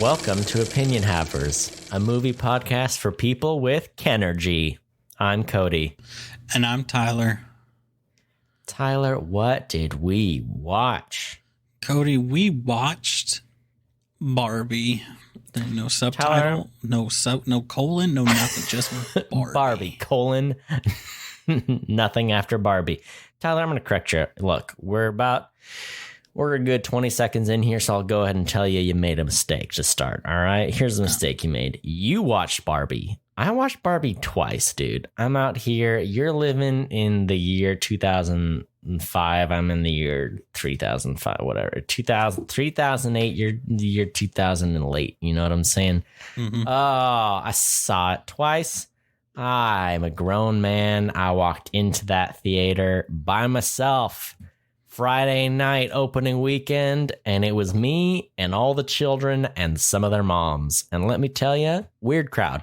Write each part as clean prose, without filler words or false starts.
Welcome to Opinion Havers, a movie podcast for people with Kenergy. I'm Cody. And I'm Tyler. Tyler, what did we watch? Cody, we watched Barbie. No subtitle, Tyler, no colon, no nothing, just Barbie. Barbie, colon, nothing after Barbie. Tyler, I'm going to correct you. Look, we're a good 20 seconds in here, so I'll go ahead and tell you made a mistake to start, all right? Here's the mistake you made. You watched Barbie. I watched Barbie twice, dude. I'm out here. You're living in the year 2005. I'm in the year 3005, whatever. 3008, you're the year 2000 and late. You know what I'm saying? Mm-hmm. Oh, I saw it twice. I'm a grown man. I walked into that theater by myself. Friday night opening weekend, and it was me and all the children and some of their moms. And let me tell you, weird crowd,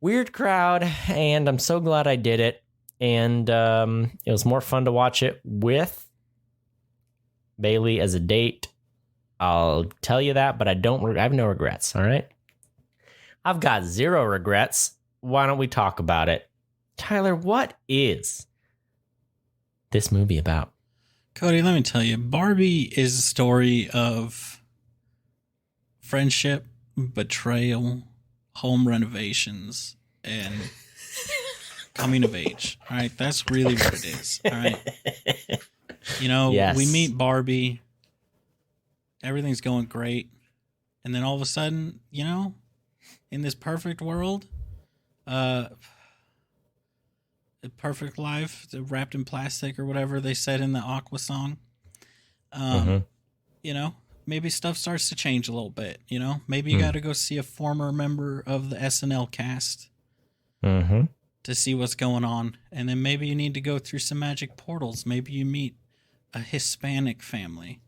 and I'm so glad I did it. And it was more fun to watch it with Bailey as a date. I'll tell you that, but I have no regrets. All right, I've got zero regrets. Why don't we talk about it? Tyler, what is this movie about? Cody, let me tell you, Barbie is a story of friendship, betrayal, home renovations, and coming of age. All right, that's really what it is. All right, Yes. We meet Barbie, everything's going great, and then all of a sudden, in this perfect world, a perfect life wrapped in plastic or whatever they said in the Aqua song. Maybe stuff starts to change a little bit, maybe you got to go see a former member of the SNL cast to see what's going on. And then maybe you need to go through some magic portals. Maybe you meet a Hispanic family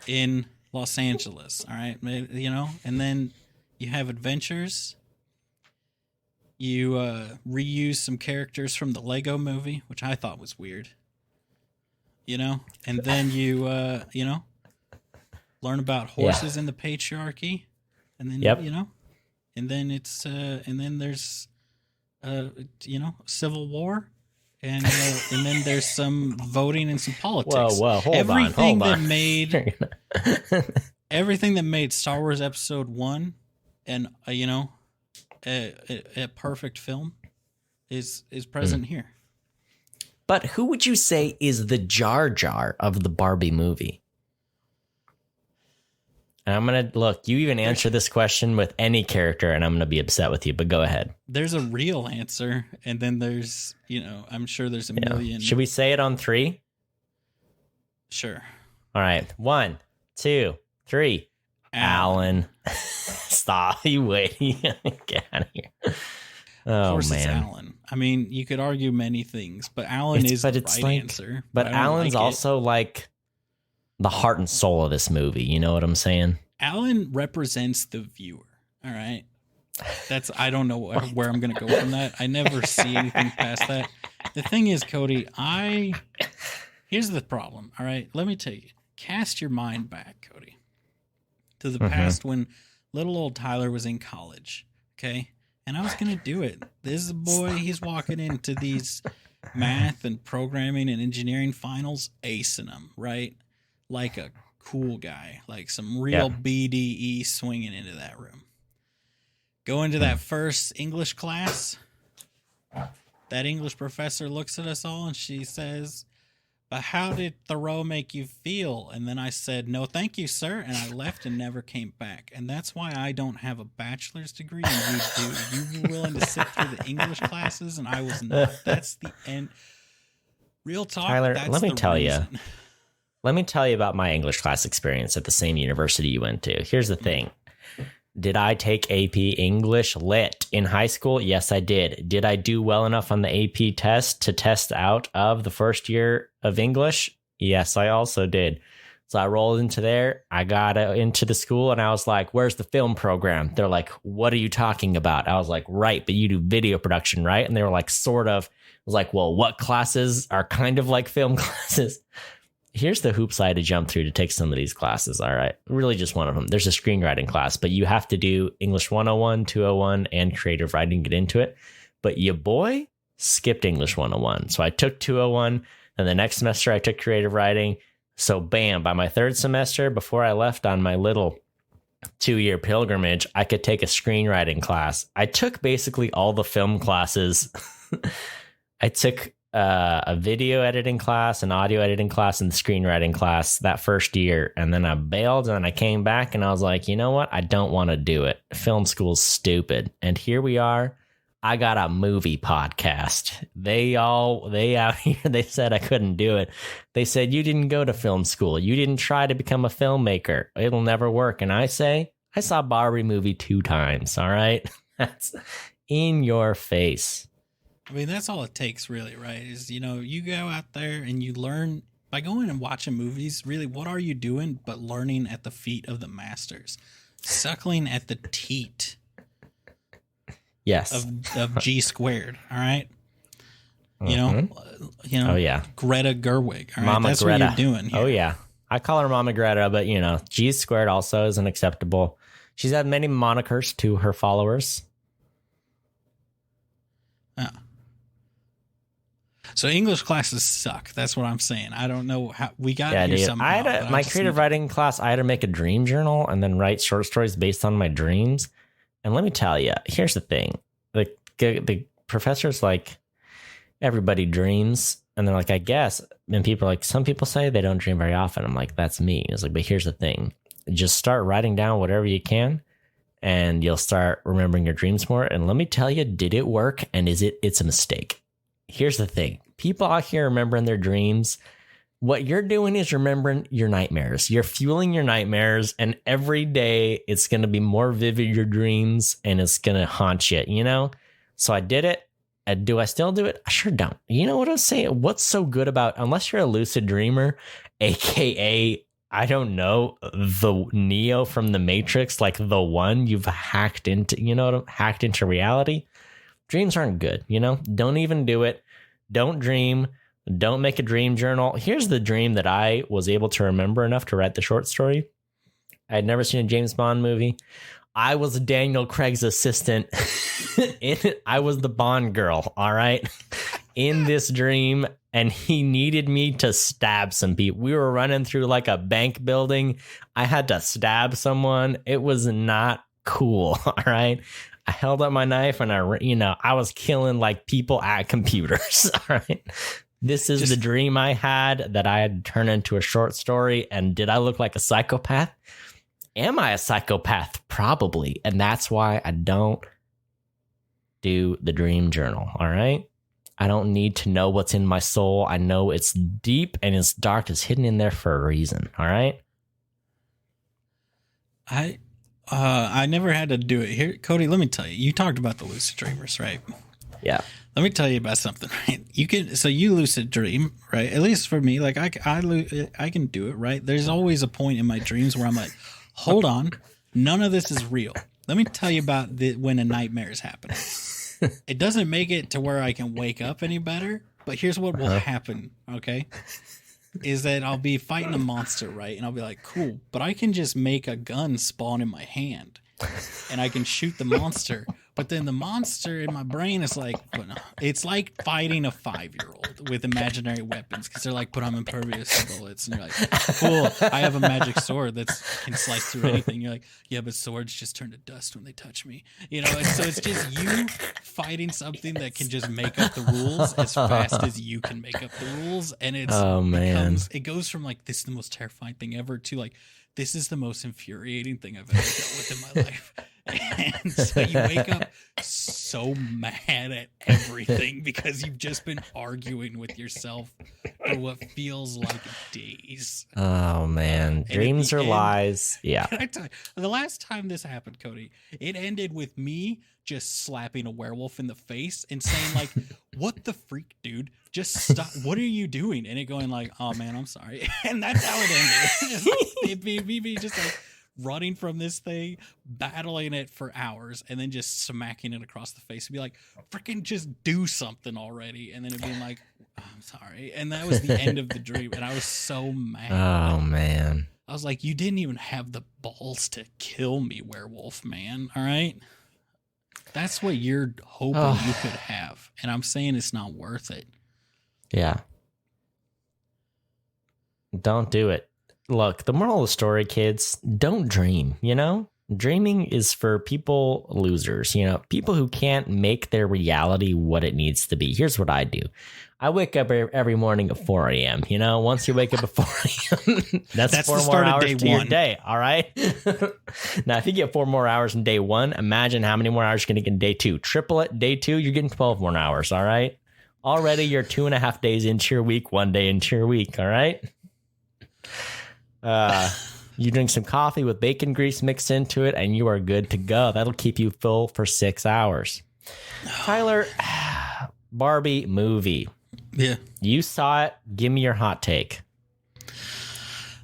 in Los Angeles. All right. And then you have adventures. You reuse some characters from the Lego movie, which I thought was weird. And then you, learn about horses in the patriarchy. And then, and then it's, and then there's, civil war. And then there's some voting and some politics. Whoa, hold everything on. Everything that made Star Wars Episode 1 and, a perfect film is present here. But who would you say is the Jar Jar of the Barbie movie? And I'm going to look, you even answer this question with any character and I'm going to be upset with you, but go ahead. There's a real answer. And then there's, I'm sure there's a million. Should we say it on 3? Sure. All right. 1, 2, 3. Alan. Stop. You wait. Get out of here. Oh, of course man. It's Alan. I mean, you could argue many things, but Alan is the right answer. But Alan's also like the heart and soul of this movie. You know what I'm saying? Alan represents the viewer. All right. I don't know where I'm going to go from that. I never see anything past that. The thing is, Cody, here's the problem. All right. Let me tell you. Cast your mind back, Cody, to the past when little old Tyler was in college, okay? And I was going to do it. This is a boy, he's walking into these math and programming and engineering finals, acing them, right? Like a cool guy, like some real BDE swinging into that room. Go into that first English class. That English professor looks at us all and she says, "But how did Thoreau make you feel?" And then I said, "No, thank you, sir." And I left and never came back. And that's why I don't have a bachelor's degree and you do. You were willing to sit through the English classes and I was not. That's the end. Real talk. Tyler, let me tell you. reason. Let me tell you about my English class experience at the same university you went to. Here's the thing. Did I take AP English Lit in high school? Yes, I did. Did I do well enough on the AP test to test out of the first year of English? Yes, I also did. So I rolled into there. I got into the school and I was like, "Where's the film program?" They're like, "What are you talking about?" I was like, "Right, but you do video production, right?" And they were like, "Sort of." I was like, "Well, what classes are kind of like film classes?" here's the hoops I had to jump through to take some of these classes. All right. Really just one of them. There's a screenwriting class, but you have to do English 101, 201, and creative writing to get into it. But your boy skipped English 101. So I took 201, and the next semester I took creative writing. So bam, by my third semester, before I left on my little 2-year pilgrimage, I could take a screenwriting class. I took basically all the film classes. I took a video editing class, an audio editing class, and the screenwriting class that first year. And then I bailed and I came back and I was like, you know what? I don't want to do it. Film school's stupid. And here we are. I got a movie podcast. They out here, they said I couldn't do it. They said, you didn't go to film school. You didn't try to become a filmmaker. It'll never work. And I say, I saw Barbie movie 2 times. All right. That's in your face. I mean, that's all it takes, really, right? Is, you go out there and you learn by going and watching movies. Really, what are you doing but learning at the feet of the masters, suckling at the teat? Yes. Of G squared. All right. Oh yeah. Greta Gerwig. All right. Mama That's Greta. what you're doing here. Oh yeah. I call her Mama Greta, but G squared also isn't acceptable. She's had many monikers to her followers. Yeah. So English classes suck. That's what I'm saying. I don't know how we got here somehow. I had my creative writing class. I had to make a dream journal and then write short stories based on my dreams. And let me tell you, here's the thing. The professor's like, everybody dreams. And they're like, I guess. And people are like, some people say they don't dream very often. I'm like, that's me. It's like, but here's the thing. Just start writing down whatever you can and you'll start remembering your dreams more. And let me tell you, did it work? And it's a mistake. Here's the thing. People out here remembering their dreams. What you're doing is remembering your nightmares. You're fueling your nightmares, and every day it's going to be more vivid, your dreams, and it's going to haunt you, So I did it. Do I still do it? I sure don't. You know what I'm saying? What's so good about, unless you're a lucid dreamer, aka, I don't know, the Neo from the Matrix, like the one you've hacked into, hacked into reality. Dreams aren't good, Don't even do it. Don't dream. Don't make a dream journal. Here's the dream that I was able to remember enough to write the short story. I had never seen a James Bond movie. I was Daniel Craig's assistant. I was the Bond girl, all right, in this dream. And he needed me to stab some people. We were running through like a bank building. I had to stab someone. It was not cool, all right? I held up my knife and I was killing like people at computers, all right? This is the dream I had that I had to turn into a short story. And did I look like a psychopath? Am I a psychopath? Probably. And that's why I don't do the dream journal. All right. I don't need to know what's in my soul. I know it's deep and it's dark. It's hidden in there for a reason. All right. I never had to do it here. Cody, let me tell you, you talked about the lucid dreamers, right? Yeah. Let me tell you about something, right? You lucid dream, right? At least for me, like I can do it, right? There's always a point in my dreams where I'm like, hold on, none of this is real. Let me tell you about when a nightmare is happening. It doesn't make it to where I can wake up any better, but here's what will happen, okay? Is that I'll be fighting a monster, right? And I'll be like, cool, but I can just make a gun spawn in my hand and I can shoot the monster. But then the monster in my brain is like, it's like fighting a 5-year-old with imaginary weapons because they're like, but I'm impervious to bullets. And you're like, cool, I have a magic sword that can slice through anything. You're like, yeah, but swords just turn to dust when they touch me. And so it's just you fighting something that can just make up the rules as fast as you can make up the rules. And it goes from like, this is the most terrifying thing ever to like, this is the most infuriating thing I've ever dealt with in my life. And so you wake up so mad at everything because you've just been arguing with yourself for what feels like days. Oh, man. Dreams are lies. Yeah. Can I tell you, the last time this happened, Cody, it ended with me just slapping a werewolf in the face and saying like, what the freak, dude? Just stop. What are you doing? And it going like, oh, man, I'm sorry. And that's how it ended. It made me just like, running from this thing, battling it for hours, and then just smacking it across the face and be like, freaking just do something already. And then it being like, oh, I'm sorry. And that was the end of the dream. And I was so mad. Oh, man. I was like, you didn't even have the balls to kill me, werewolf man. All right. That's what you're hoping you could have. And I'm saying it's not worth it. Yeah. Don't do it. Look, the moral of the story, kids, don't dream, you know? Dreaming is for people losers, you know, people who can't make their reality what it needs to be. Here's what I do. I wake up every morning at 4 a.m. You know, once you wake up at 4 a.m., that's 4 more hours to your day. All right. Now, if you get 4 more hours in day 1, imagine how many more hours you're going to get in day 2. Triple it, day 2, you're getting 12 more hours. All right. Already you're 2.5 days into your week, 1 day into your week. All right. You drink some coffee with bacon grease mixed into it, and you are good to go. That'll keep you full for 6 hours. Tyler, Barbie movie. Yeah. You saw it. Give me your hot take.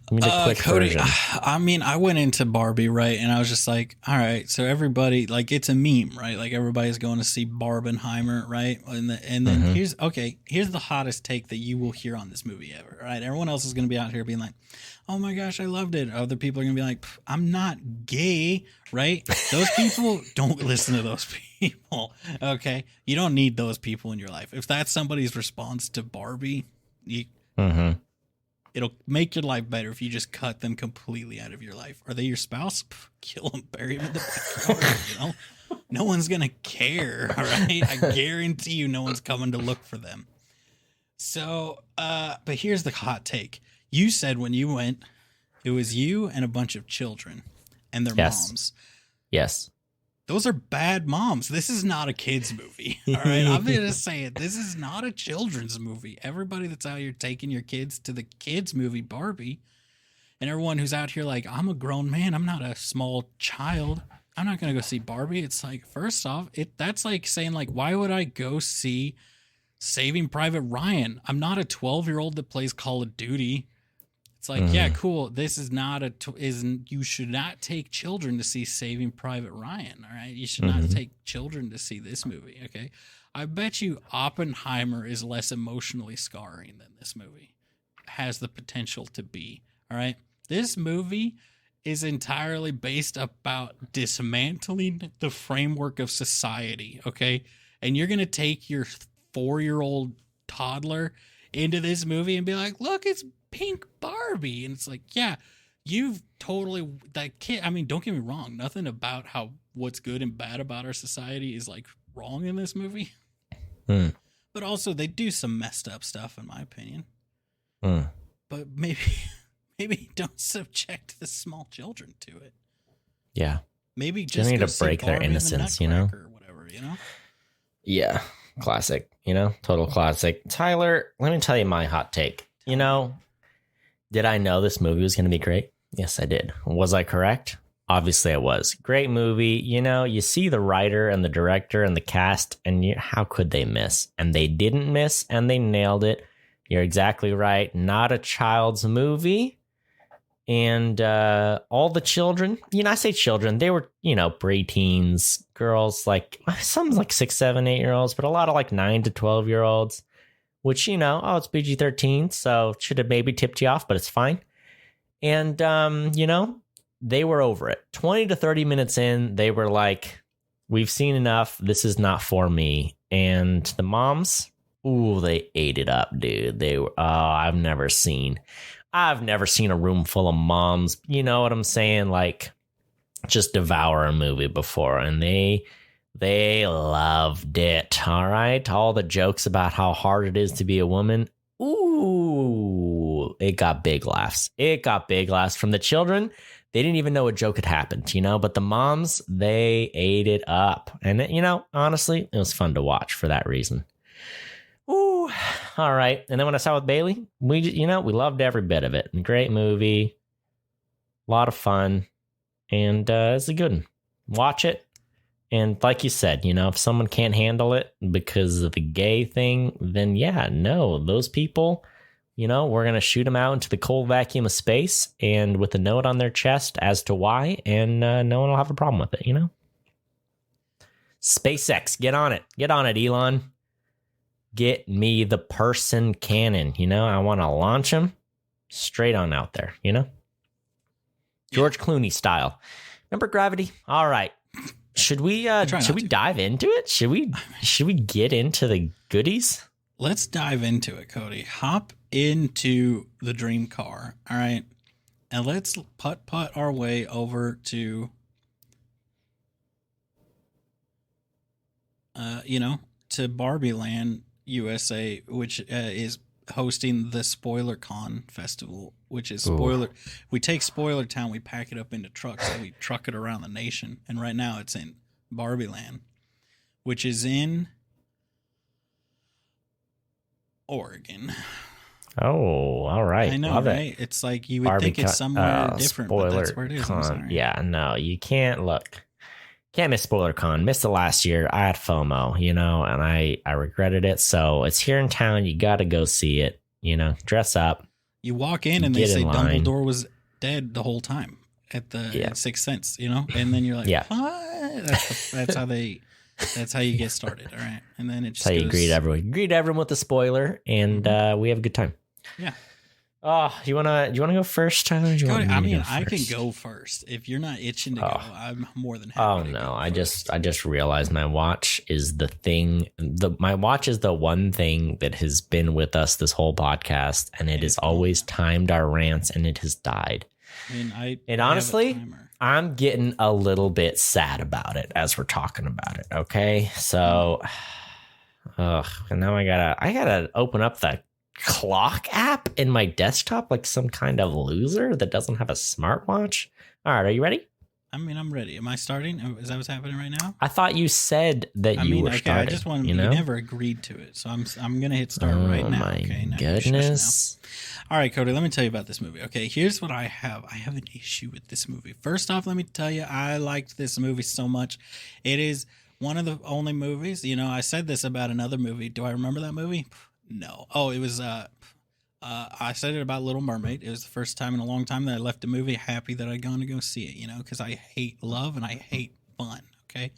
Give me the quick Cody, version. I mean, I went into Barbie, right? And I was just like, all right, so everybody, like, it's a meme, right? Like, everybody's going to see Barbenheimer, right? And then here's the hottest take that you will hear on this movie ever, right? Everyone else is going to be out here being like, oh my gosh, I loved it. Other people are going to be like, I'm not gay, right? Those people, don't listen to those people, okay? You don't need those people in your life. If that's somebody's response to Barbie, it'll make your life better if you just cut them completely out of your life. Are they your spouse? Kill them, bury them in the backyard, you know? No one's going to care, all right? I guarantee you no one's coming to look for them. So, but here's the hot take. You said when you went, it was you and a bunch of children and their moms. Yes. Those are bad moms. This is not a kid's movie. All right. I'm going to say it. This is not a children's movie. Everybody that's out here taking your kids to the kids movie Barbie, and everyone who's out here like, I'm a grown man. I'm not a small child. I'm not going to go see Barbie. It's like, first off, that's like saying, like, why would I go see Saving Private Ryan? I'm not a 12-year-old that plays Call of Duty. It's like, yeah, cool. This is not you should not take children to see Saving Private Ryan. All right. You should not take children to see this movie. Okay. I bet you Oppenheimer is less emotionally scarring than this movie has the potential to be. All right. This movie is entirely based about dismantling the framework of society. Okay. And you're going to take your 4-year-old toddler into this movie and be like, look, it's pink Barbie. And it's like, yeah, you've totally, that kid, I mean, don't get me wrong, nothing about what's good and bad about our society is like wrong in this movie. But also they do some messed up stuff in my opinion. But maybe don't subject the small children to it. Yeah. Maybe just need to break their innocence, you know? Or whatever, you know? Yeah. Classic, you know, total classic. Tyler, let me tell you my hot take. You know, did I know this movie was going to be great? Yes, I did. Was I correct? Obviously, I was. Great movie. You know, you see the writer and the director and the cast, and how could they miss? And they didn't miss, and they nailed it. You're exactly right. Not a child's movie. And all the children, you know, I say children, they were, you know, preteens, girls, like some like 6, 7, 8-year-olds, but a lot of like 9 to 12-year-olds, which, you know, it's PG-13, so should have maybe tipped you off, but it's fine. And, you know, they were over it. 20 to 30 minutes in, they were like, we've seen enough. This is not for me. And the moms, ooh, they ate it up, dude. They were, I've never seen a room full of moms, you know what I'm saying? Like, just devour a movie before, and they loved it. All right, all the jokes about how hard it is to be a woman. Ooh, it got big laughs. It got big laughs from the children. They didn't even know a joke had happened, you know. But the moms, they ate it up, and you know, honestly, it was fun to watch for that reason. Ooh, all right. And then when I saw with Bailey, we loved every bit of it. Great movie, a lot of fun, and it's a good one. Watch it. And like you said, you know, if someone can't handle it because of the gay thing, then yeah, no, those people, You know, we're going to shoot them out into the cold vacuum of space and with a note on their chest as to why, and no one will have a problem with it, you know? SpaceX, get on it. Get on it, Elon. Get me the person cannon, you know? I want to launch them straight on out there, you know? George Clooney style. Remember Gravity? All right. Should we dive into it? Should we get into the goodies? Let's dive into it, Cody. Hop into the dream car, all right? And let's putt our way over to, to Barbie Land, USA, which is hosting the Spoiler Con Festival, which is spoiler. Ooh. We take Spoiler Town, we pack it up into trucks, and we truck it around the nation. And right now it's in Barbie Land, which is in Oregon. Oh, all right. I know, Love right? it. It's like you would think it's somewhere different, but that's where it is. Yeah, no, you can't look. Can't miss Spoiler Con. Missed it last year. I had FOMO, you know, and I regretted it. So it's here in town. You got to go see it, you know, dress up. You walk in and they say Dumbledore was dead the whole time at Sixth Sense, you know? And then you're like, what? That's how you get started. All right. And then it just that's how you greet everyone. Greet everyone with a spoiler, and we have a good time. Yeah. Oh, you wanna go first, Tyler? I can go first. If you're not itching to go, I'm more than happy. No, I just realized my watch is the thing. My watch is the one thing that has been with us this whole podcast, and it has always timed our rants, and it has died. And honestly, I'm getting a little bit sad about it as we're talking about it. Okay, so, and now I gotta open up the clock app in my desktop like some kind of loser that doesn't have a smartwatch. All right, are you ready? I mean, I'm ready. Am I starting? Is that what's happening right now? I thought you said that you were starting. I just wanted, you never agreed to it, so I'm gonna hit start right now. My goodness. All right, Cody, let me tell you about this movie. Okay, here's what I have. I have an issue with this movie. First off, let me tell you, I liked this movie so much. It is one of the only movies, you know, I said this about another movie. Do I remember that movie? No. Oh, it was, I said it about Little Mermaid. It was the first time in a long time that I left a movie happy that I'd gone to go see it, you know, because I hate love and I hate fun, okay?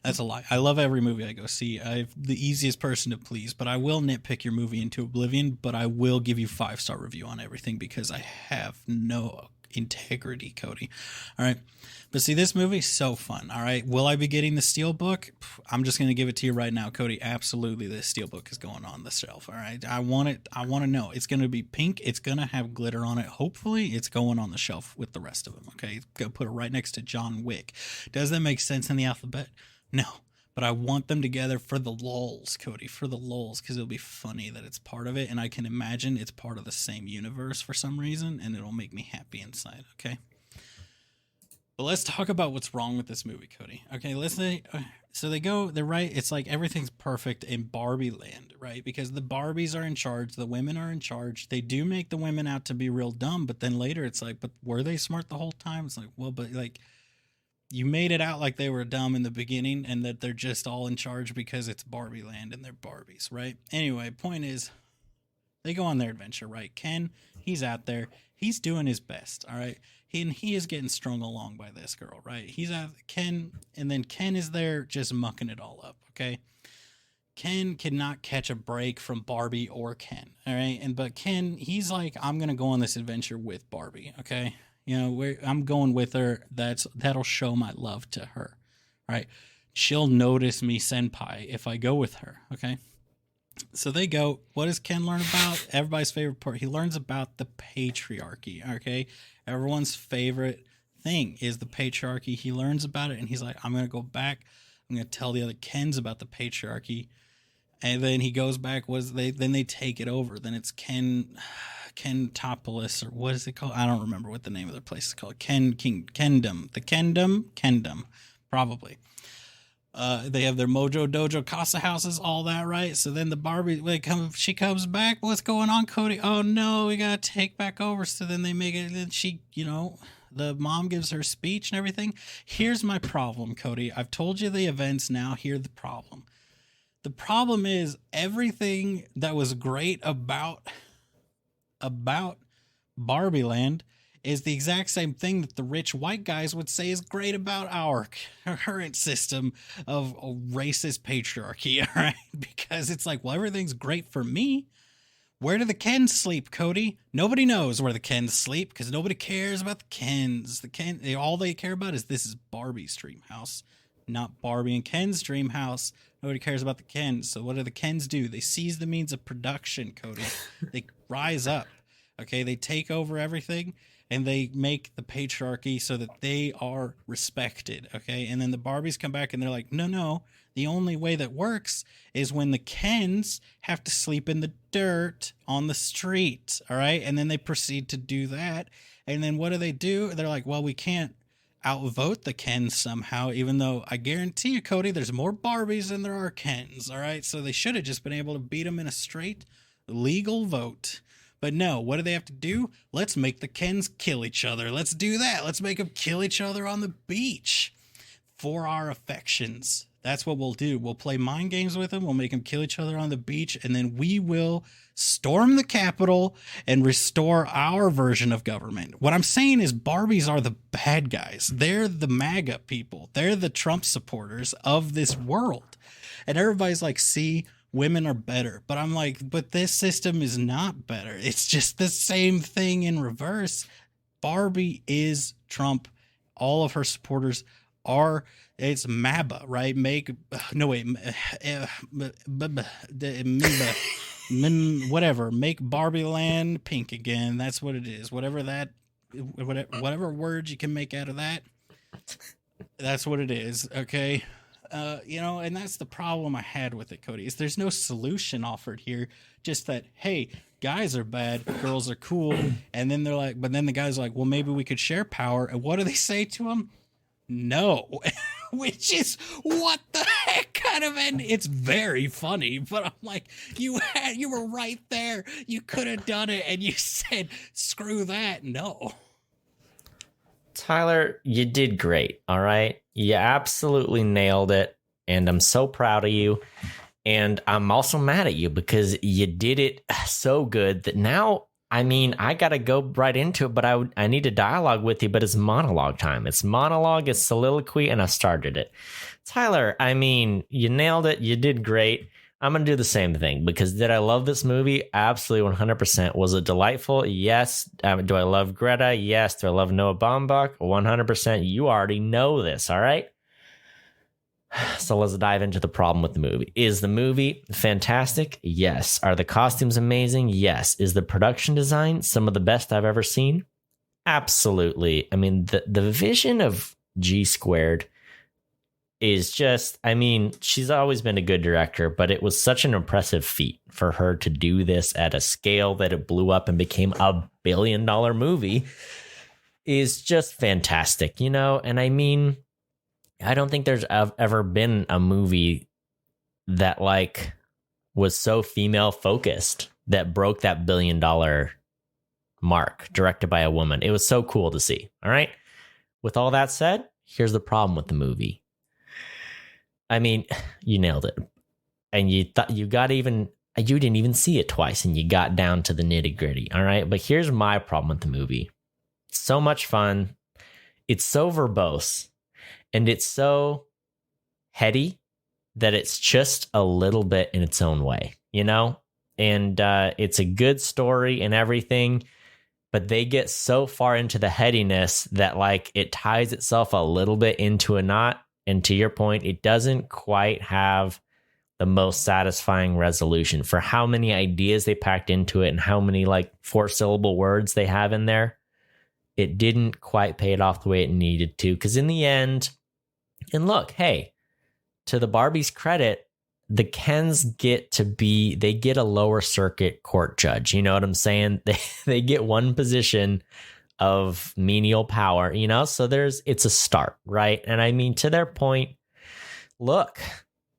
That's a lie. I love every movie I go see. I'm the easiest person to please, but I will nitpick your movie into oblivion, but I will give you 5-star review on everything because I have no integrity, Cody. All right. But see, this movie's so fun. All right. Will I be getting the Steelbook? I'm just going to give it to you right now, Cody. Absolutely. The Steelbook is going on the shelf. All right. I want it. I want to know. It's going to be pink. It's going to have glitter on it. Hopefully it's going on the shelf with the rest of them. Okay. Go put it right next to John Wick. Does that make sense in the alphabet? No. But I want them together for the lulz, Cody, for the lulz, because it'll be funny that it's part of it. And I can imagine it's part of the same universe for some reason, and it'll make me happy inside, okay? But let's talk about what's wrong with this movie, Cody. Okay, they're right. It's like everything's perfect in Barbie land, right? Because the Barbies are in charge. The women are in charge. They do make the women out to be real dumb, but then later it's like, but were they smart the whole time? It's like, well, but like, you made it out like they were dumb in the beginning and that they're just all in charge because it's Barbie land and they're Barbies, right? Anyway, point is, they go on their adventure, right? Ken, he's out there. He's doing his best, all right? He is getting strung along by this girl, right? He's out, Ken, and then Ken is there just mucking it all up, okay? Ken cannot catch a break from Barbie or Ken, all right? But Ken, he's like, I'm going to go on this adventure with Barbie, okay? You know, I'm going with her. That'll show my love to her, right? She'll notice me senpai if I go with her, okay? So they go. What does Ken learn about? Everybody's favorite part. He learns about the patriarchy, okay? Everyone's favorite thing is the patriarchy. He learns about it, and he's like, I'm going to go back. I'm going to tell the other Kens about the patriarchy. And then he goes back. Then they take it over. Then it's Kentopolis, or what is it called? I don't remember what the name of their place is called. Kendom. The Kendom, probably. They have their Mojo Dojo Casa houses, all that, right? So then the Barbie, she comes back. What's going on, Cody? Oh no, we gotta take back over. So then they make it. Then she, the mom gives her speech and everything. Here's my problem, Cody. I've told you the events. Now here's the problem. The problem is everything that was great about about Barbie Land is the exact same thing that the rich white guys would say is great about our current system of racist patriarchy, all right? Because it's like, well, everything's great for me. Where do the Kens sleep, Cody? Nobody knows where the Kens sleep because nobody cares about the Kens. All they care about is this is Barbie's dream house, not Barbie and Ken's dream house. Nobody cares about the Kens. So what do the Kens do? They seize the means of production, Cody. They rise up. Okay, they take over everything and they make the patriarchy so that they are respected. Okay, and then the Barbies come back and they're like, no. The only way that works is when the Kens have to sleep in the dirt on the street. All right, and then they proceed to do that. And then what do? They're like, well, we can't outvote the Kens somehow, even though I guarantee you, Cody, there's more Barbies than there are Kens. All right, so they should have just been able to beat them in a straight legal vote. But no, what do they have to do? Let's make the Kens kill each other. Let's do that. Let's make them kill each other on the beach for our affections. That's what we'll do. We'll play mind games with them. We'll make them kill each other on the beach. And then we will storm the Capitol and restore our version of government. What I'm saying is Barbies are the bad guys. They're the MAGA people. They're the Trump supporters of this world. And everybody's like, see, women are better. But I'm like, but this system is not better. It's just the same thing in reverse. Barbie is Trump. All of her supporters are, it's MABA, right? Whatever. Make Barbie Land pink again. That's what it is. Whatever words you can make out of that, that's what it is. Okay. And that's the problem I had with it, Cody, is there's no solution offered here. Just that, hey, guys are bad, girls are cool. And then they're like, but then the guys are like, well, maybe we could share power. And what do they say to him? No, which is what the heck kind of end. It's very funny, but I'm like, you were right there. You could have done it. And you said, screw that. No. Tyler, you did great. All right. You absolutely nailed it. And I'm so proud of you. And I'm also mad at you because you did it so good that now, I mean, I got to go right into it, but I need a dialogue with you, but it's monologue time. It's monologue, it's soliloquy, and I started it. Tyler, I mean, you nailed it. You did great. I'm going to do the same thing because did I love this movie? Absolutely 100%. Was it delightful? Yes. Do I love Greta? Yes. Do I love Noah Baumbach? 100%. You already know this, all right? So let's dive into the problem with the movie. Is the movie fantastic? Yes. Are the costumes amazing? Yes. Is the production design some of the best I've ever seen? Absolutely. I mean, the vision of G Squared is just, I mean, she's always been a good director, but it was such an impressive feat for her to do this at a scale that it blew up and became a $1 billion movie is just fantastic, you know? And I mean, I don't think there's ever been a movie that like was so female focused that broke that $1 billion mark directed by a woman. It was so cool to see. All right. With all that said, here's the problem with the movie. I mean, you nailed it. And you thought you didn't even see it twice and you got down to the nitty gritty. All right. But here's my problem with the movie. It's so much fun. It's so verbose. And it's so heady that it's just a little bit in its own way, you know? And it's a good story and everything, but they get so far into the headiness that like it ties itself a little bit into a knot. And to your point, it doesn't quite have the most satisfying resolution for how many ideas they packed into it and how many like 4-syllable words they have in there. It didn't quite pay it off the way it needed to. Because in the end, and look, hey, to the Barbie's credit, the Kens get a lower circuit court judge. You know what I'm saying? They get one position of menial power, you know? So it's a start, right? And I mean, to their point, look,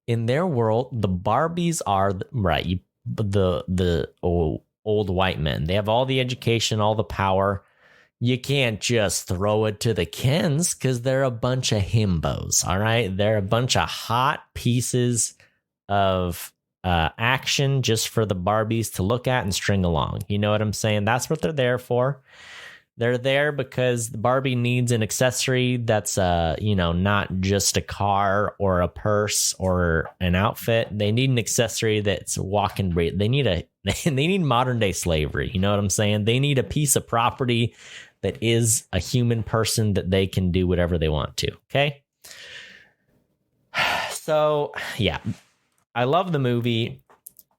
in their world, the Barbies are, right, the old white men. They have all the education, all the power. You can't just throw it to the Kens because they're a bunch of himbos, all right? They're a bunch of hot pieces of action just for the Barbies to look at and string along. You know what I'm saying? That's what they're there for. They're there because the Barbie needs an accessory that's, not just a car or a purse or an outfit. They need an accessory that's walking. They need modern day slavery. You know what I'm saying? They need a piece of property that is a human person that they can do whatever they want to. Okay. So yeah, I love the movie.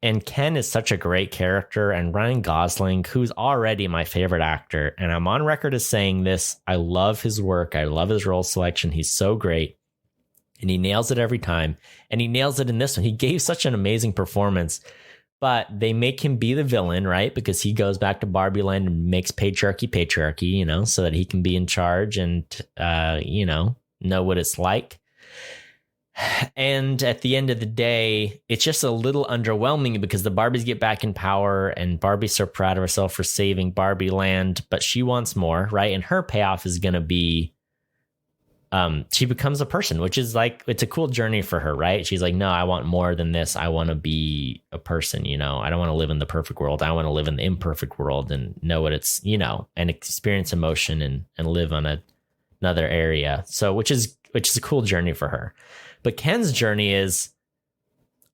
And Ken is such a great character, and Ryan Gosling, who's already my favorite actor, and I'm on record as saying this, I love his work. I love his role selection. He's so great, and he nails it every time, and he nails it in this one. He gave such an amazing performance, but they make him be the villain, right? Because he goes back to Barbie Land and makes patriarchy, so that he can be in charge and, know what it's like. And at the end of the day, it's just a little underwhelming because the Barbies get back in power and Barbie's so proud of herself for saving Barbie Land, but she wants more, right? And her payoff is going to be she becomes a person, which is like, it's a cool journey for her, right? She's like, no, I want more than this. I want to be a person, I don't want to live in the perfect world. I want to live in the imperfect world and know what it's, and experience emotion and live on another area. So, which is a cool journey for her. But Ken's journey is,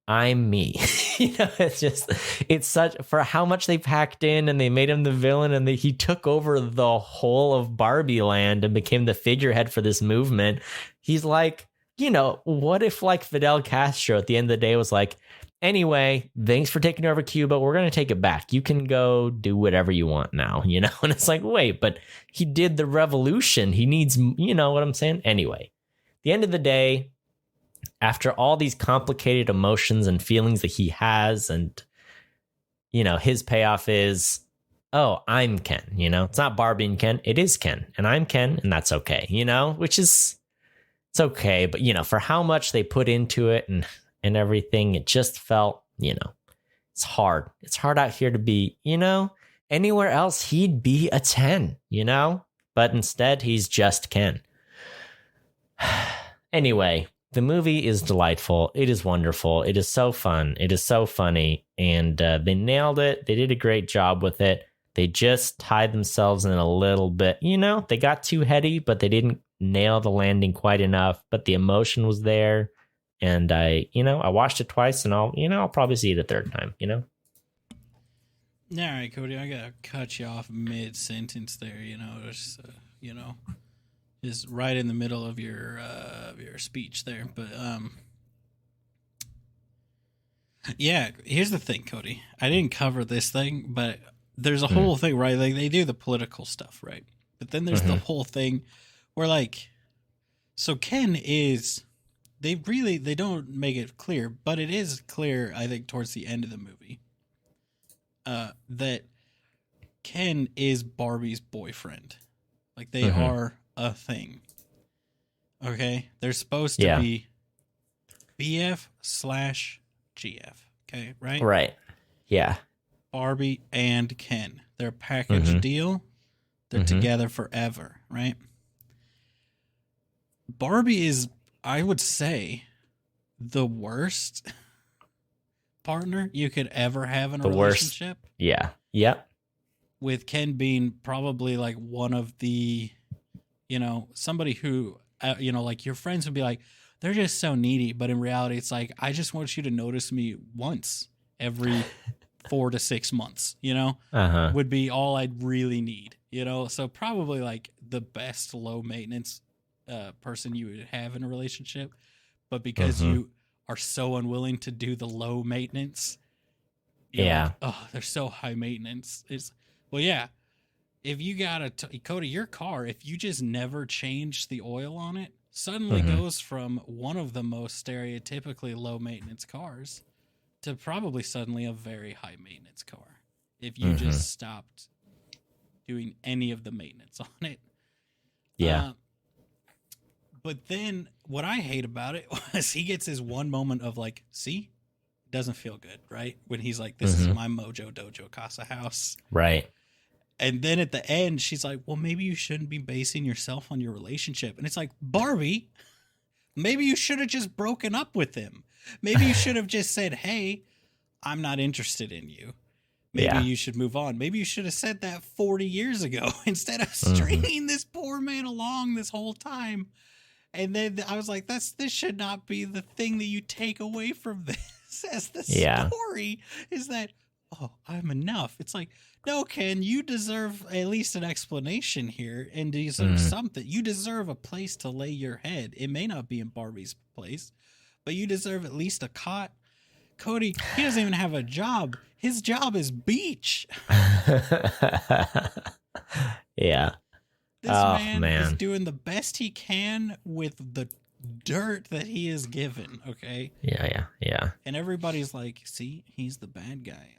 I'm me. It's such, for how much they packed in and they made him the villain and he took over the whole of Barbie Land and became the figurehead for this movement. He's like, what if like Fidel Castro at the end of the day was like, anyway, thanks for taking over Cuba. We're going to take it back. You can go do whatever you want now, And it's like, wait, but he did the revolution. He needs, what I'm saying? Anyway, at the end of the day, after all these complicated emotions and feelings that he has, and, his payoff is, oh, I'm Ken, it's not Barbie and Ken. It is Ken and I'm Ken. And that's okay, which is, it's okay. But, for how much they put into it and everything, it just felt, it's hard. It's hard out here to be, anywhere else he'd be a 10, but instead he's just Ken. Anyway, the movie is delightful. It is wonderful. It is so fun. It is so funny. And they nailed it. They did a great job with it. They just tied themselves in a little bit. They got too heady, but they didn't nail the landing quite enough. But the emotion was there. And I watched it twice, and I'll probably see it a third time, All right, Cody, I got to cut you off mid-sentence there, is right in the middle of your speech there, but yeah. Here's the thing, Cody. I didn't cover this thing, but there's a whole thing, right? Like they do the political stuff, right? But then there's the whole thing where, like, so Ken is. They don't make it clear, but it is clear, I think, towards the end of the movie, that Ken is Barbie's boyfriend. Like they are a thing. Okay? They're supposed to be BF/GF. Okay, right? Right. Yeah. Barbie and Ken. They're a package deal. They're together forever, right? Barbie is, I would say, the worst partner you could ever have in a relationship. Worst. Yeah. Yep. With Ken being probably like one of the, somebody who, like your friends would be like, they're just so needy. But in reality, it's like, I just want you to notice me once every 4 to 6 months, would be all I'd really need, So probably like the best low maintenance person you would have in a relationship. But because you are so unwilling to do the low maintenance, like, oh, they're so high maintenance. Well, yeah. If you got Cody, your car, if you just never change the oil on it, suddenly goes from one of the most stereotypically low maintenance cars to probably suddenly a very high maintenance car. If you just stopped doing any of the maintenance on it. Yeah. But then what I hate about it was he gets his one moment of like, see, it doesn't feel good, right? When he's like, this is my Mojo Dojo Casa house. Right. And then at the end, she's like, well, maybe you shouldn't be basing yourself on your relationship. And it's like, Barbie, maybe you should have just broken up with him. Maybe you should have just said, hey, I'm not interested in you. Maybe you should move on. Maybe you should have said that 40 years ago instead of stringing this poor man along this whole time. And then I was like, this should not be the thing that you take away from this as the story is that, oh, I'm enough. It's like, no, Ken, you deserve at least an explanation here and deserve something. You deserve a place to lay your head. It may not be in Barbie's place, but you deserve at least a cot. Cody, he doesn't even have a job. His job is beach. Yeah. This man is doing the best he can with the dirt that he is given, okay? Yeah. And everybody's like, see, he's the bad guy.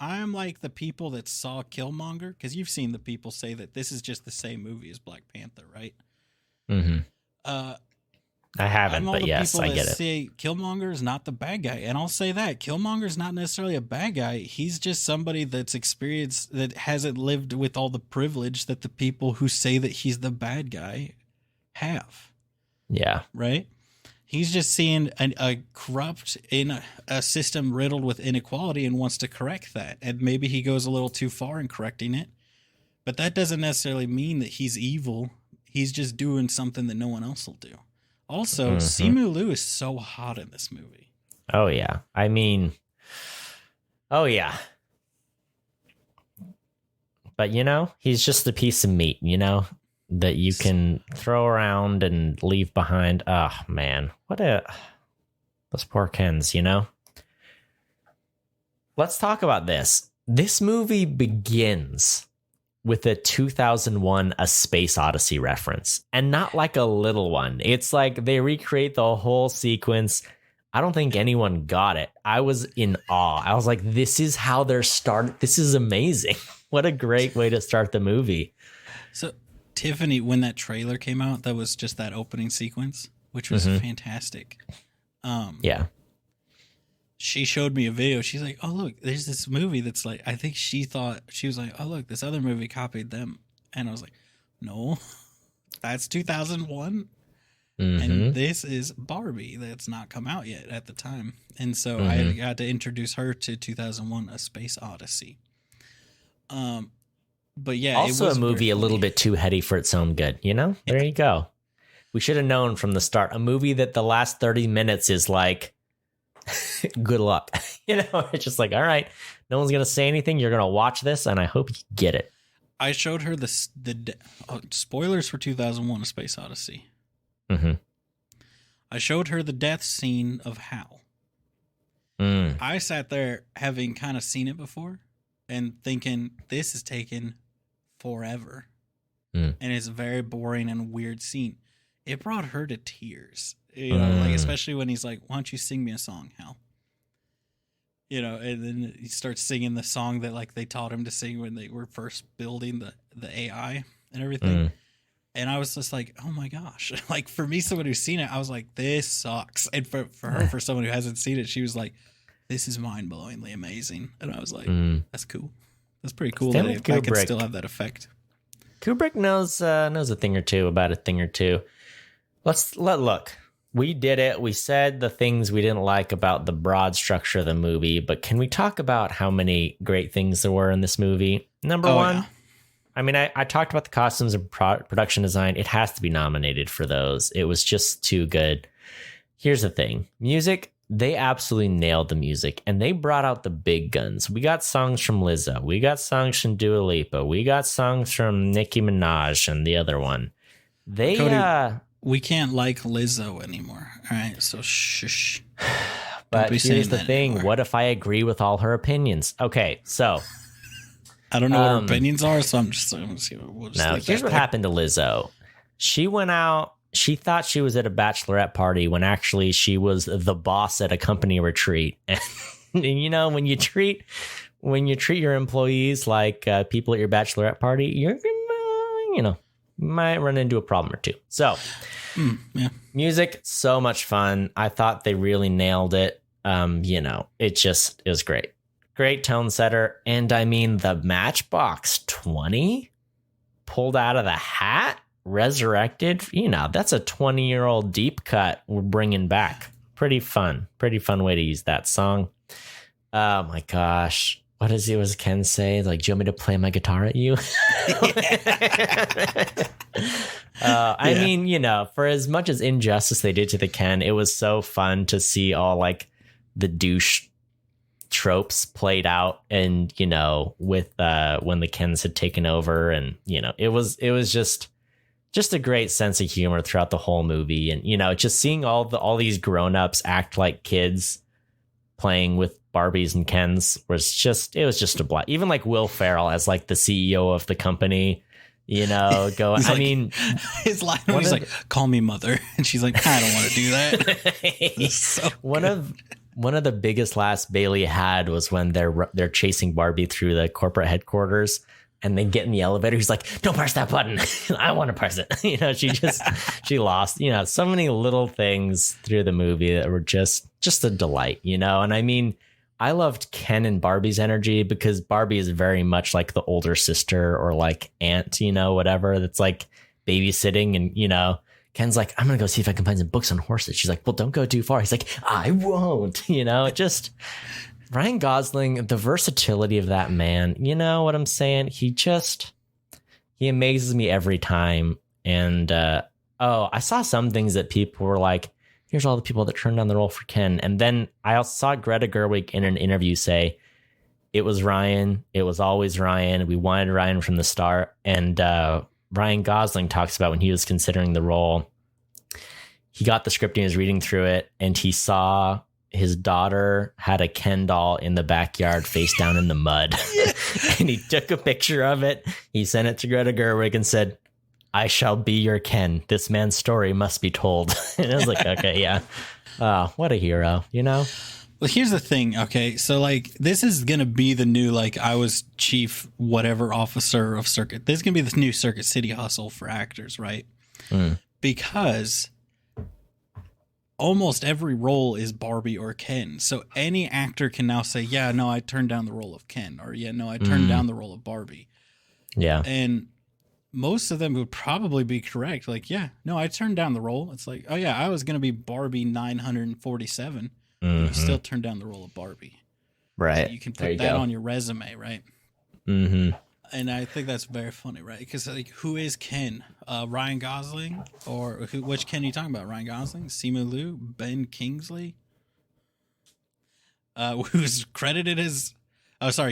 I'm like the people that saw Killmonger, because you've seen the people say that this is just the same movie as Black Panther, right? Mm-hmm. I haven't, but yes, I get it. Say Killmonger is not the bad guy, and I'll say that Killmonger is not necessarily a bad guy. He's just somebody that's experienced, that hasn't lived with all the privilege that the people who say that he's the bad guy have. Yeah, right. He's just seeing a corrupt in a system riddled with inequality and wants to correct that, and maybe he goes a little too far in correcting it. But that doesn't necessarily mean that he's evil. He's just doing something that no one else will do. Also, Simu Liu is so hot in this movie. Oh, yeah. I mean, oh, yeah. But, he's just a piece of meat, that you can throw around and leave behind. Oh, man. Those poor Kens, Let's talk about this. This movie begins with a 2001 A Space Odyssey reference, and not like a little one. It's like they recreate the whole sequence. I don't think anyone got it. I was in awe. I was like, this is how they're started. This is amazing. What a great way to start the movie. So Tiffany, when that trailer came out, that was just that opening sequence, which was fantastic. Yeah. She showed me a video. She's like, oh, look, there's this movie that's like, I think she was like, oh, look, this other movie copied them. And I was like, no, that's 2001. And this is Barbie that's not come out yet at the time. And so I got to introduce her to 2001, A Space Odyssey. But yeah, also it was a movie a little bit too heady for its own good, There you go. We should have known from the start. A movie that the last 30 minutes is like, good luck. It's just like, all right, no one's going to say anything. You're going to watch this, and I hope you get it. I showed her the spoilers for 2001, A Space Odyssey. I showed her the death scene of Hal. I sat there having kind of seen it before and thinking, this is taking forever. And it's a very boring and weird scene. It brought her to tears. Like especially when he's like, why don't you sing me a song, Hal? And then he starts singing the song that like they taught him to sing when they were first building the AI and everything. And I was just like, oh my gosh. Like for me, someone who's seen it, I was like, this sucks. And for her, for someone who hasn't seen it, she was like, this is mind-blowingly amazing. And I was like, that's cool. That's pretty cool that I can still have that effect. Kubrick knows a thing or two about a thing or two. Look. We did it. We said the things we didn't like about the broad structure of the movie, but can we talk about how many great things there were in this movie? Number one, yeah. I mean, I talked about the costumes and production design. It has to be nominated for those. It was just too good. Here's the thing. Music, they absolutely nailed the music, and they brought out the big guns. We got songs from Lizzo. We got songs from Dua Lipa. We got songs from Nicki Minaj and the other one. Cody, we can't like Lizzo anymore. All right, so shush. But here's the thing. Anymore. What if I agree with all her opinions? Okay, so. I don't know what her opinions are, so we'll just now, here's what happened to Lizzo. She went out. She thought she was at a bachelorette party when actually she was the boss at a company retreat. And when you treat your employees like people at your bachelorette party, you're gonna, might run into a problem or two. So, music, so much fun. I thought they really nailed it. It was great. Great tone setter. And I mean, the Matchbox 20 pulled out of the hat, resurrected. That's a 20-year-old deep cut we're bringing back. Pretty fun way to use that song. Oh my gosh. What does he was Ken say? Like, do you want me to play my guitar at you? I mean, for as much as injustice they did to the Ken, it was so fun to see all like the douche tropes played out, and with when the Kens had taken over, and it was just a great sense of humor throughout the whole movie, and just seeing all these grown-ups act like kids playing with Barbies and Kens was just a blast. Even like Will Ferrell as like the CEO of the company, going. I mean, his line when he's like, "Call me mother," and she's like, "I don't want to do that." So one of the biggest laughs Bailey had was when they're chasing Barbie through the corporate headquarters, and they get in the elevator. He's like, "Don't press that button. I want to press it." She lost. So many little things through the movie that were just a delight. And I mean, I loved Ken and Barbie's energy because Barbie is very much like the older sister or like aunt, whatever. That's like babysitting, and Ken's like, "I'm gonna go see if I can find some books on horses." She's like, "Well, don't go too far." He's like, "I won't." Just Ryan Gosling, the versatility of that man. You know what I'm saying? He amazes me every time. And I saw some things that people were like, "Here's all the people that turned down the role for Ken." And then I also saw Greta Gerwig in an interview say, "It was Ryan. It was always Ryan. We wanted Ryan from the start." And Ryan Gosling talks about when he was considering the role, he got the script and he was reading through it, and he saw his daughter had a Ken doll in the backyard face down in the mud. And he took a picture of it. He sent it to Greta Gerwig and said, "I shall be your Ken. This man's story must be told." And I was like, okay, yeah. What a hero, Well, here's the thing. Okay. So like, this is going to be the new, like, I was chief, whatever officer of circuit. This is going to be the new Circuit City hustle for actors, right? Because almost every role is Barbie or Ken. So any actor can now say, "Yeah, no, I turned down the role of Ken," or "Yeah, no, I turned down the role of Barbie." Yeah. And most of them would probably be correct. Like, "Yeah, no, I turned down the role." It's like, "Oh yeah, I was going to be Barbie 947. You still turned down the role of Barbie." Right. So you can put that on your resume, right? Mm-hmm. And I think that's very funny, right? Because like, who is Ken? Ryan Gosling, or which Ken are you talking about? Ryan Gosling, Simu Liu, Ben Kingsley, who's credited as,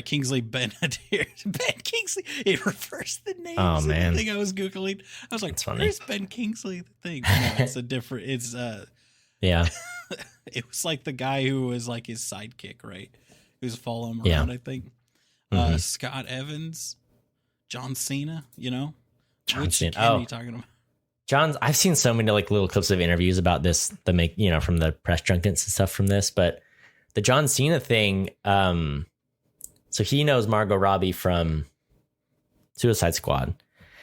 Kingsley Ben-Adir. Ben Kingsley. It reversed the names. Oh man, the thing I was googling. I was like, "Where's Ben Kingsley?" The thing. No, it's a different. It's yeah. It was like the guy who was like his sidekick, right? Who's following him around, I think. Scott Evans, John Cena, John Cena. Ken are you talking about? I've seen so many like little clips of interviews about this, from the press junkets and stuff from this, but the John Cena thing, so he knows Margot Robbie from Suicide Squad,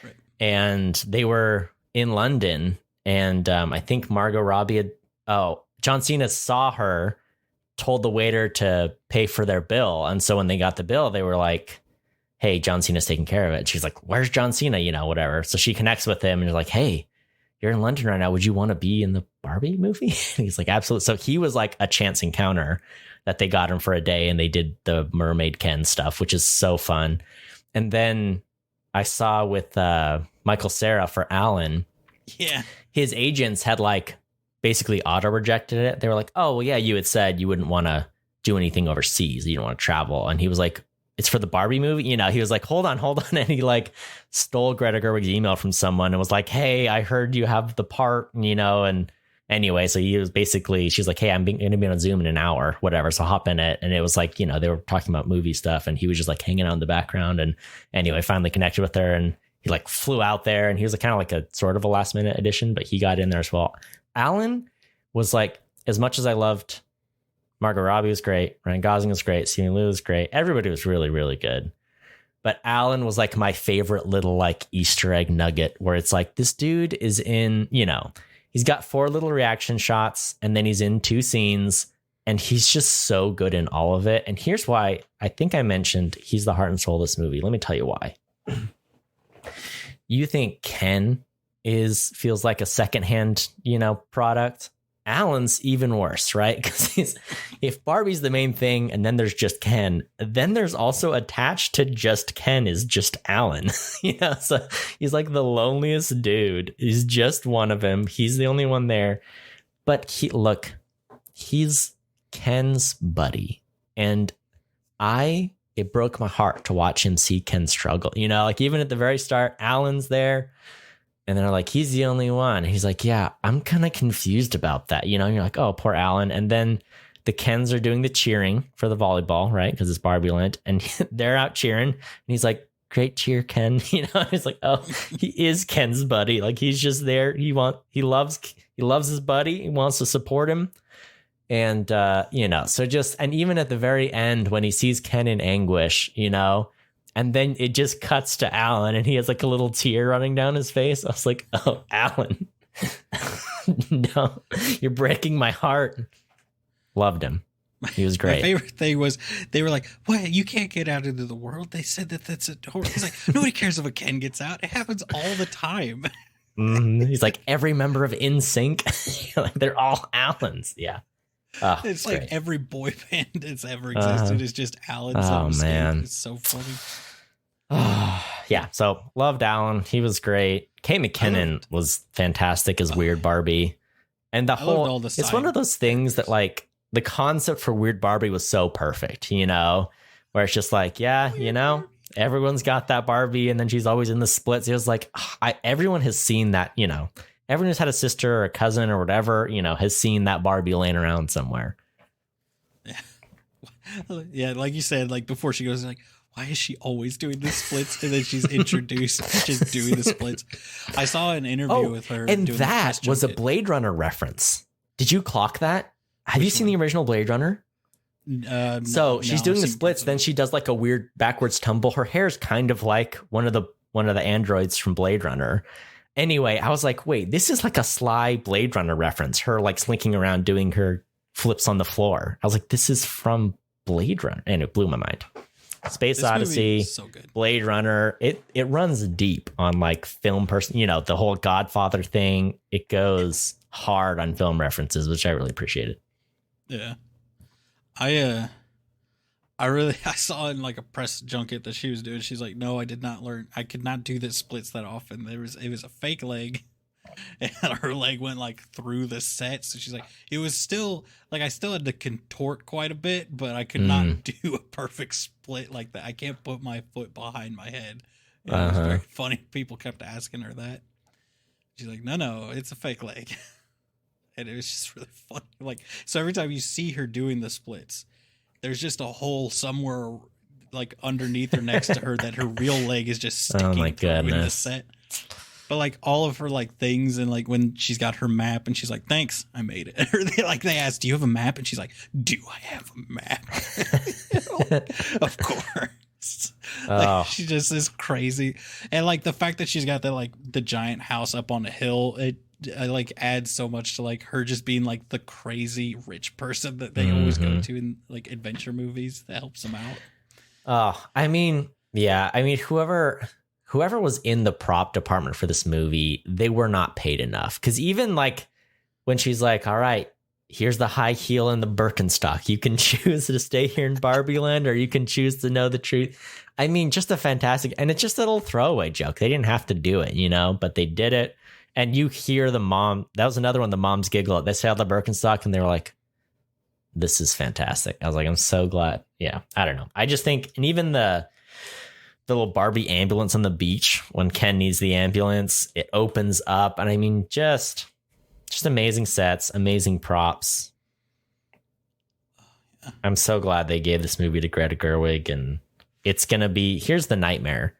right. And they were in London, and I think Margot Robbie John Cena saw her, told the waiter to pay for their bill. And so when they got the bill, they were like, "Hey, John Cena's taking care of it." She's like, "Where's John Cena?" Whatever. So she connects with him and is like, "Hey, you're in London right now. Would you want to be in the Barbie movie?" And he's like, "Absolutely." So he was like a chance encounter that they got him for a day, and they did the Mermaid Ken stuff, which is so fun. And then I saw with Michael Cera for Alan. Yeah. His agents had like basically auto rejected it. They were like, "Oh, well, yeah, you had said you wouldn't want to do anything overseas. You don't want to travel." And he was like, "It's for the Barbie movie." He was like, hold on. And he like stole Greta Gerwig's email from someone and was like, "Hey, I heard you have the part," and anyway, so he was basically, she's like, "Hey, I'm going to be on Zoom in an hour, whatever. So hop in it." And it was like, they were talking about movie stuff, and he was just like hanging out in the background. And anyway, finally connected with her, and he like flew out there, and he was like, kind of like a sort of a last minute addition, but he got in there as well. Alan was like, as much as I loved Margot Robbie was great, Ryan Gosling was great, Simu Liu was great, everybody was really, really good. But Alan was like my favorite little like Easter egg nugget, where it's like, this dude is in, he's got 4 little reaction shots, and then he's in 2 scenes, and he's just so good in all of it. And here's why I think I mentioned he's the heart and soul of this movie. Let me tell you why. You think Ken feels like a secondhand, product? Alan's even worse, right? Because if Barbie's the main thing and then there's just Ken, then there's also attached to just Ken is just Alan. So he's like the loneliest dude. He's just one of him. He's the only one there. But he's Ken's buddy. And it broke my heart to watch him see Ken struggle. Like even at the very start, Alan's there. And they're like, he's the only one. And he's like, yeah, I'm kind of confused about that. You're like, oh, poor Alan. And then the Kens are doing the cheering for the volleyball, right? Because it's Barbie Land. And they're out cheering. And he's like, great cheer, Ken. He's like, oh, he is Ken's buddy. Like he's just there. He loves his buddy. He wants to support him. And, so and even at the very end, when he sees Ken in anguish, and then it just cuts to Alan and he has like a little tear running down his face. I was like, oh, Alan, no, you're breaking my heart. Loved him. He was great. My favorite thing was they were like, what? You can't get out into the world. They said that's a door. He's like, nobody cares if a Ken gets out. It happens all the time. He's like every member of NSYNC. Like they're all Alans. Yeah. Oh, it's like great. Every boy band that's ever existed is just Alan. Oh, man. It's so funny. Yeah, so loved Alan. He was great. Kate McKinnon was fantastic as Weird Barbie. And it's one of those things that like the concept for Weird Barbie was so perfect, where it's just like, yeah, everyone's got that Barbie and then she's always in the splits. It was like, everyone has seen that, everyone who's had a sister or a cousin or whatever, has seen that Barbie laying around somewhere. Yeah, like you said, like before she goes like, why is she always doing the splits? And then she's introduced just doing the splits. I saw an interview with her. And that was a Blade Runner reference. Did you clock that? Have you seen the original Blade Runner? So she's doing the splits. Then she does like a weird backwards tumble. Her hair's kind of like one of the androids from Blade Runner. Anyway, I was like, wait, this is like a sly Blade Runner reference. Her like slinking around doing her flips on the floor. I was like, this is from Blade Runner. And it blew my mind. Space Odyssey, so good. Blade Runner, it runs deep on like film the whole Godfather thing. It goes hard on film references, which I really appreciated. Yeah. I saw in like a press junket that she was doing. She's like, no, I did not learn. I could not do the splits that often. It was a fake leg. And her leg went like through the set. So she's like, it was still like, I still had to contort quite a bit, but I could not do a perfect split like that. I can't put my foot behind my head. It was very funny. People kept asking her that. She's like, no, it's a fake leg. And it was just really funny. Like, so every time you see her doing the splits, there's just a hole somewhere like underneath or next to her that her real leg is just sticking through in the set. But like all of her like things, and like when she's got her map and she's like, thanks, I made it. Or they asked, do you have a map? And she's like, do I have a map? Of course. Like, she just is crazy. And like the fact that she's got that like the giant house up on a hill, it like adds so much to like her just being like the crazy rich person that they always go to in like adventure movies that helps them out. I mean, yeah. I mean, whoever was in the prop department for this movie, they were not paid enough. Because even like when she's like, all right, here's the high heel and the Birkenstock. You can choose to stay here in Barbie Land or you can choose to know the truth. I mean, just a fantastic, and it's just a little throwaway joke. They didn't have to do it, but they did it. And you hear the mom, that was another one, the moms giggle. They say the Birkenstock and they were like, this is fantastic. I was like, I'm so glad. Yeah, I don't know. I just think, and even the little Barbie ambulance on the beach when Ken needs the ambulance, it opens up. And I mean, just amazing sets, amazing props. I'm so glad they gave this movie to Greta Gerwig, and it's going to be, here's the nightmare.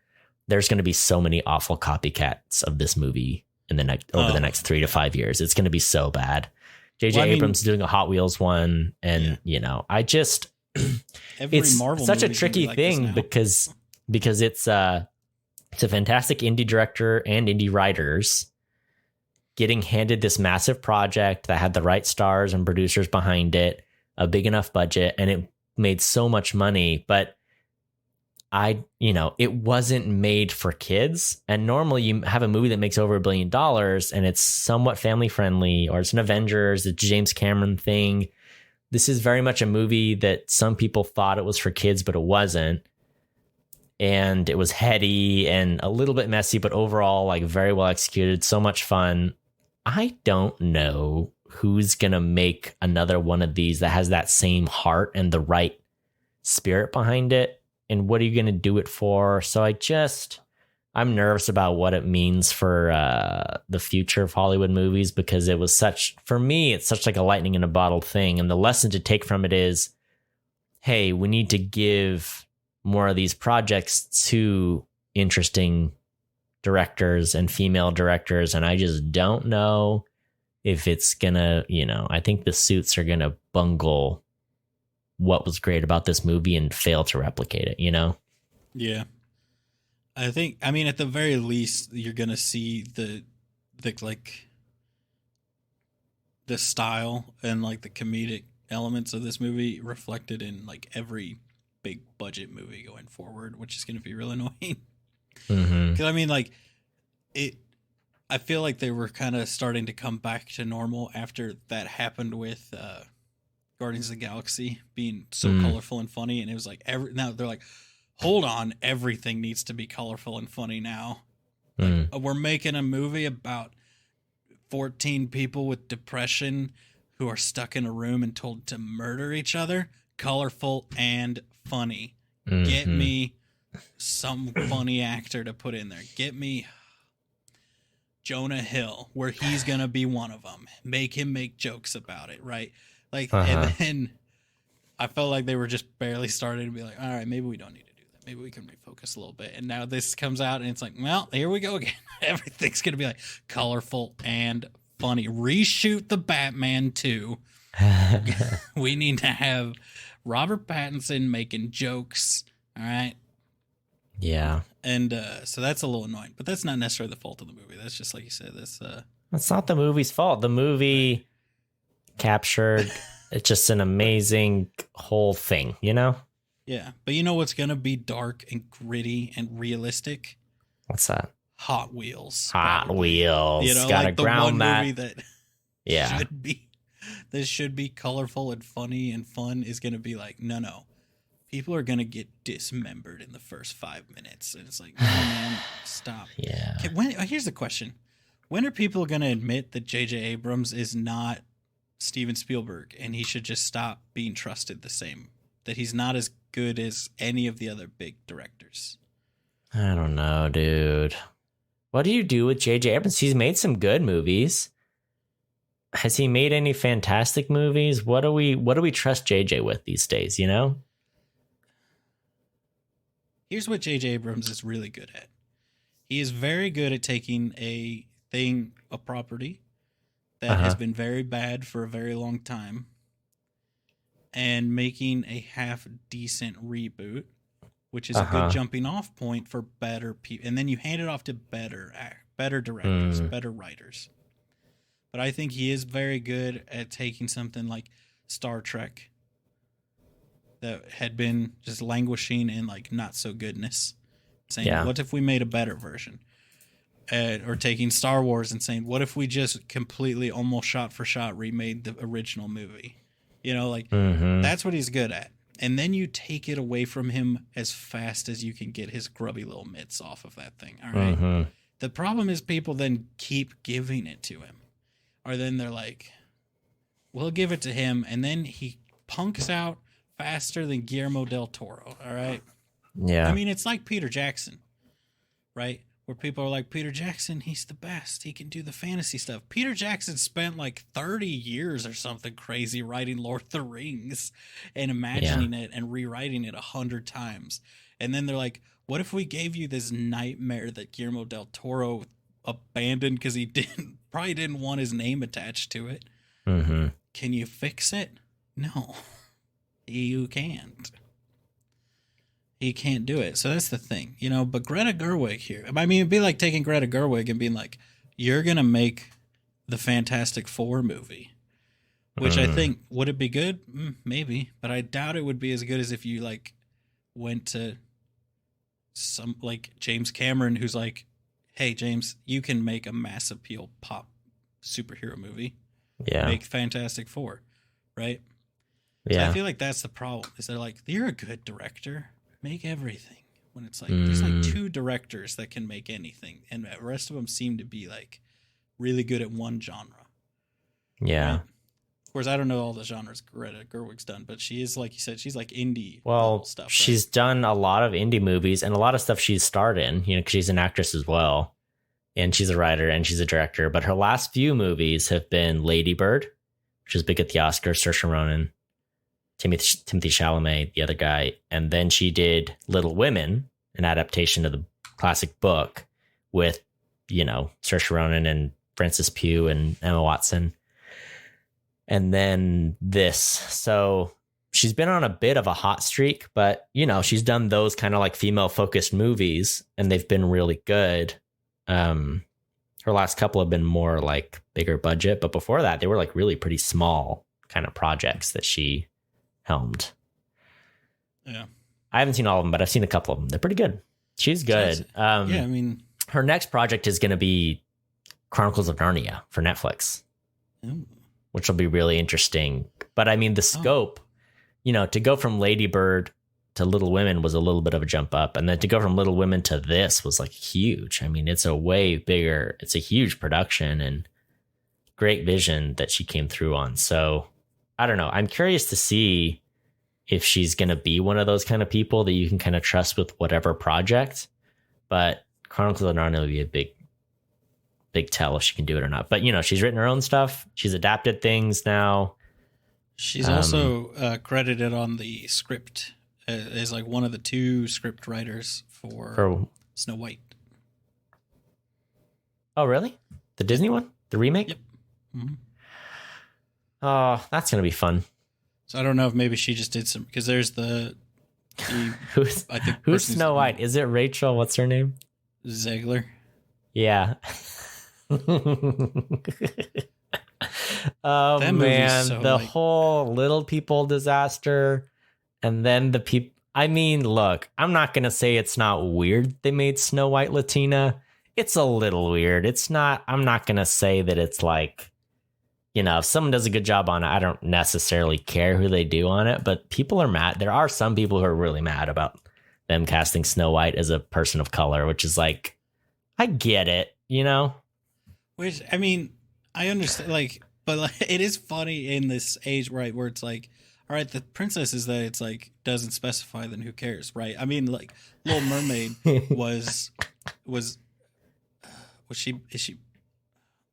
There's going to be so many awful copycats of this movie in the next 3 to 5 years. It's going to be so bad. JJ Abrams is doing a Hot Wheels one. And, I just, it's Marvel such a tricky thing because it's a fantastic indie director and indie writers getting handed this massive project that had the right stars and producers behind it, a big enough budget, and it made so much money. But it wasn't made for kids. And normally you have a movie that makes over $1 billion and it's somewhat family friendly, or it's an Avengers, it's a James Cameron thing. This is very much a movie that some people thought it was for kids, but it wasn't. And it was heady and a little bit messy, but overall, like, very well executed. So much fun. I don't know who's going to make another one of these that has that same heart and the right spirit behind it. And what are you going to do it for? So I'm nervous about what it means for the future of Hollywood movies, because it was for me, it's such like a lightning in a bottle thing. And the lesson to take from it is, hey, we need to give more of these projects to interesting directors and female directors. And I just don't know if it's gonna, I think the suits are gonna bungle what was great about this movie and fail to replicate it, Yeah. I mean, at the very least, you're going to see the style and like the comedic elements of this movie reflected in like every big budget movie going forward, which is going to be real annoying. Mm-hmm. Because I mean, like, I feel like they were kind of starting to come back to normal after that happened with Guardians of the Galaxy being so colorful and funny. And it was like, now they're like, hold on, everything needs to be colorful and funny now. Like, we're making a movie about 14 people with depression who are stuck in a room and told to murder each other. Colorful and funny. Mm-hmm. Get me some funny actor to put in there. Get me Jonah Hill, where he's going to be one of them. Make him make jokes about it, right? Like, and then I felt like they were just barely starting to be like, all right, maybe we don't need to do that. Maybe we can refocus a little bit. And now this comes out and it's like, well, here we go again. Everything's going to be like colorful and funny. Reshoot the Batman 2. We need to have Robert Pattinson making jokes. All right. Yeah. And so that's a little annoying, but that's not necessarily the fault of the movie. That's just like you said. That's not the movie's fault. The movie captured it's just an amazing whole thing, Yeah, but you know what's gonna be dark and gritty and realistic? What's that? Hot Wheels. Hot Wheels. Gotta like the ground one that. movie that should be colorful and funny and fun is gonna be like, no. People are gonna get dismembered in the first 5 minutes, and it's like, no, man, stop. Yeah. Here's the question: when are people gonna admit that J.J. Abrams is not Steven Spielberg, and he should just stop being trusted the same? That he's not as good as any of the other big directors. I don't know, dude. What do you do with J.J. Abrams? He's made some good movies. Has he made any fantastic movies? What do we trust J.J. with these days? Here's what J.J. Abrams is really good at. He is very good at taking a property that has been very bad for a very long time and making a half decent reboot, which is a good jumping off point for better people. And then you hand it off to better directors, better writers. But I think he is very good at taking something like Star Trek that had been just languishing in like not so goodness, saying, what if we made a better version? Or taking Star Wars and saying, what if we just completely almost shot for shot remade the original movie? That's what he's good at. And then you take it away from him as fast as you can get his grubby little mitts off of that thing. All right. The problem is people then keep giving it to him. Or then they're like, we'll give it to him. And then he punks out faster than Guillermo del Toro. All right. Yeah. I mean, it's like Peter Jackson, right? Where people are like, Peter Jackson, he's the best. He can do the fantasy stuff. Peter Jackson spent like 30 years or something crazy writing Lord of the Rings and imagining it and rewriting it 100 times. And then they're like, what if we gave you this nightmare that Guillermo del Toro abandoned because he probably didn't want his name attached to it? Can you fix it? No, you can't. He can't do it. So that's the thing, but Greta Gerwig here, I mean, it'd be like taking Greta Gerwig and being like, you're going to make the Fantastic Four movie, which I think, would it be good? Maybe, but I doubt it would be as good as if you like went to some like James Cameron, who's like, hey, James, you can make a mass appeal pop superhero movie. Yeah. Make Fantastic Four, right? So Yeah. I feel like that's the problem. Is they're like, you're a good director. Make everything. When it's like, there's like 2 directors that can make anything. And the rest of them seem to be like really good at one genre. Yeah. Right? Of course, I don't know all the genres Greta Gerwig's done, but she is, like you said, she's like indie stuff. Right? She's done a lot of indie movies and a lot of stuff she's starred in, because she's an actress as well. And she's a writer and she's a director. But her last few movies have been Lady Bird, which is big at the Oscars, Saoirse Ronan, Timothy Chalamet, the other guy. And then she did Little Women, an adaptation of the classic book with, Saoirse Ronan and Frances Pugh and Emma Watson. And then this. So she's been on a bit of a hot streak, but, she's done those kind of like female focused movies and they've been really good. Her last couple have been more like bigger budget, but before that they were like really pretty small kind of projects that she helmed. Yeah. I haven't seen all of them, but I've seen a couple of them. They're pretty good. She's good. Her next project is going to be Chronicles of Narnia for Netflix, which will be really interesting. But I mean, the scope, to go from Lady Bird to Little Women was a little bit of a jump up. And then to go from Little Women to this was like huge. I mean, it's a huge production and great vision that she came through on. So I don't know. I'm curious to see if she's going to be one of those kind of people that you can kind of trust with whatever project. But Chronicles of Narnia will be a big tell if she can do it or not. But, she's written her own stuff. She's adapted things now. She's also credited on the script as like one of the 2 script writers for Snow White. Oh, really? The Disney one? The remake? Yep. Mm-hmm. Oh, that's going to be fun. So I don't know if maybe she just did some, because there's who's Snow White? Is it Rachel? What's her name? Zegler. Yeah. Oh man, so the whole little people disaster, and then the people. I mean, look, I'm not gonna say it's not weird they made Snow White Latina. It's a little weird. It's not. I'm not gonna say that it's like, if someone does a good job on it, I don't necessarily care who they do on it. But people are mad. There are some people who are really mad about them casting Snow White as a person of color, which is like, I get it, Which, I mean, I understand, but it is funny in this age, right, where it's like, all right, the princess is that it's like doesn't specify, then who cares, right? I mean, like Little Mermaid is she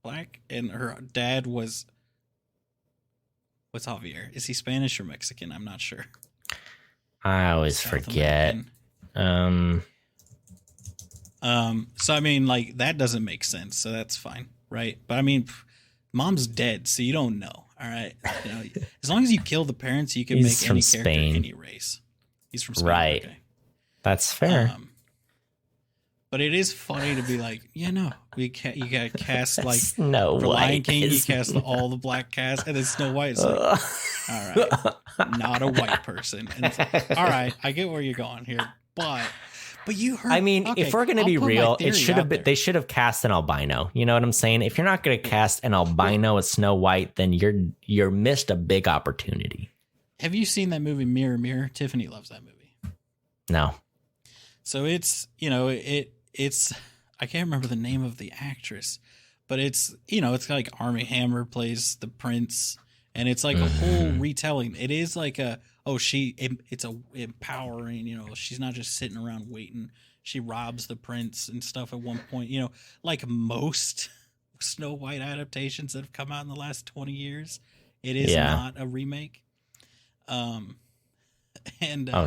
black, and her dad was, what's Javier? Is he Spanish or Mexican? I'm not sure. I always forget. So I mean, like that doesn't make sense, so that's fine, right? But I mean, mom's dead, so you don't know. All right, as long as you kill the parents, you can make any character any race. He's from Spain, right? Okay. That's fair. But it is funny to be like, you got to cast like Snow for White. Lion King, you cast all the black cast, and then Snow White is like, all right, not a white person. And it's like, all right, I get where you're going here, but you heard. I mean, if we're gonna be real, it should have been. They should have cast an albino. You know what I'm saying? If you're not gonna cast an albino as Snow White, then you're missed a big opportunity. Have you seen that movie Mirror Mirror? Tiffany loves that movie. No. So it's it's I can't remember the name of the actress, but it's it's like Armie Hammer plays the prince, and it's like a whole retelling. It is like it's a empowering, she's not just sitting around waiting. She robs the prince and stuff at one point, like most Snow White adaptations that have come out in the last 20 years. It is not a remake.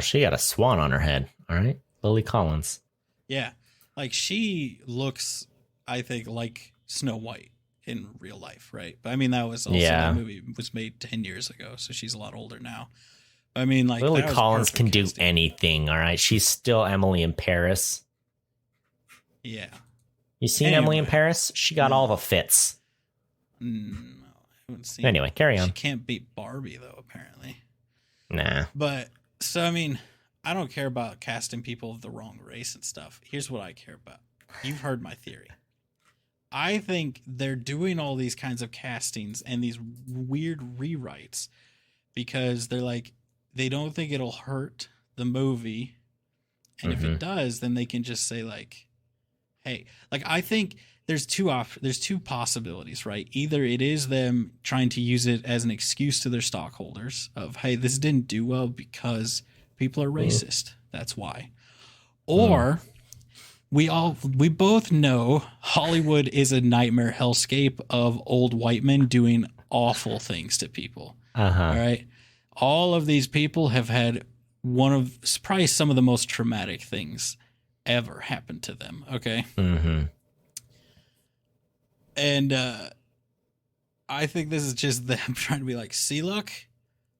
She got a swan on her head. All right. Lily Collins. Yeah. Like she looks, I think, like Snow White in real life, right? But I mean, that was also that movie was made 10 years ago, so she's a lot older now. I mean, like Lily Collins can do anything. All right, she's still Emily in Paris. Yeah, you seen Emily in Paris? She got all the fits. No, I haven't seen. Anyway, carry on. She can't beat Barbie though, apparently. Nah. But so I mean, I don't care about casting people of the wrong race and stuff. Here's what I care about. You've heard my theory. I think they're doing all these kinds of castings and these weird rewrites because they're like, they don't think it'll hurt the movie. And if it does, then they can just say like, hey, like I think there's two possibilities, right? Either it is them trying to use it as an excuse to their stockholders of, hey, this didn't do well because people are racist. That's why. Or we both know Hollywood is a nightmare hellscape of old white men doing awful things to people. All right. All of these people have had one of probably some of the most traumatic things ever happen to them. Okay. And I think this is just them trying to be like, see, look,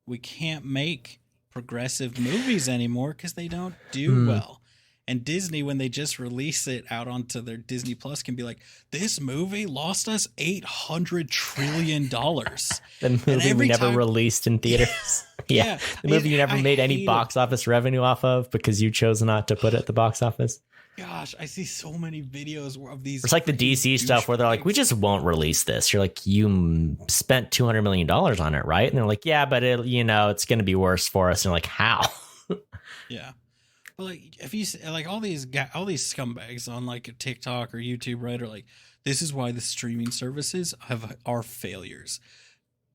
we can't make progressive movies anymore because they don't do well. And Disney, when they just release it out onto their Disney Plus, can be like, this movie lost us $800 trillion. The movie we never released in theaters. Yeah. The movie you never made any box office revenue off of because you chose not to put it at the box office. Gosh, I see so many videos of these. It's like the DC stuff where they're like, we just won't release this. You're like, you spent $200 million on it, right? And they're like, yeah, but it's going to be worse for us. And you're like, how? Yeah. Well, like if you like all these scumbags on like TikTok or YouTube, right, are like, this is why the streaming services are failures.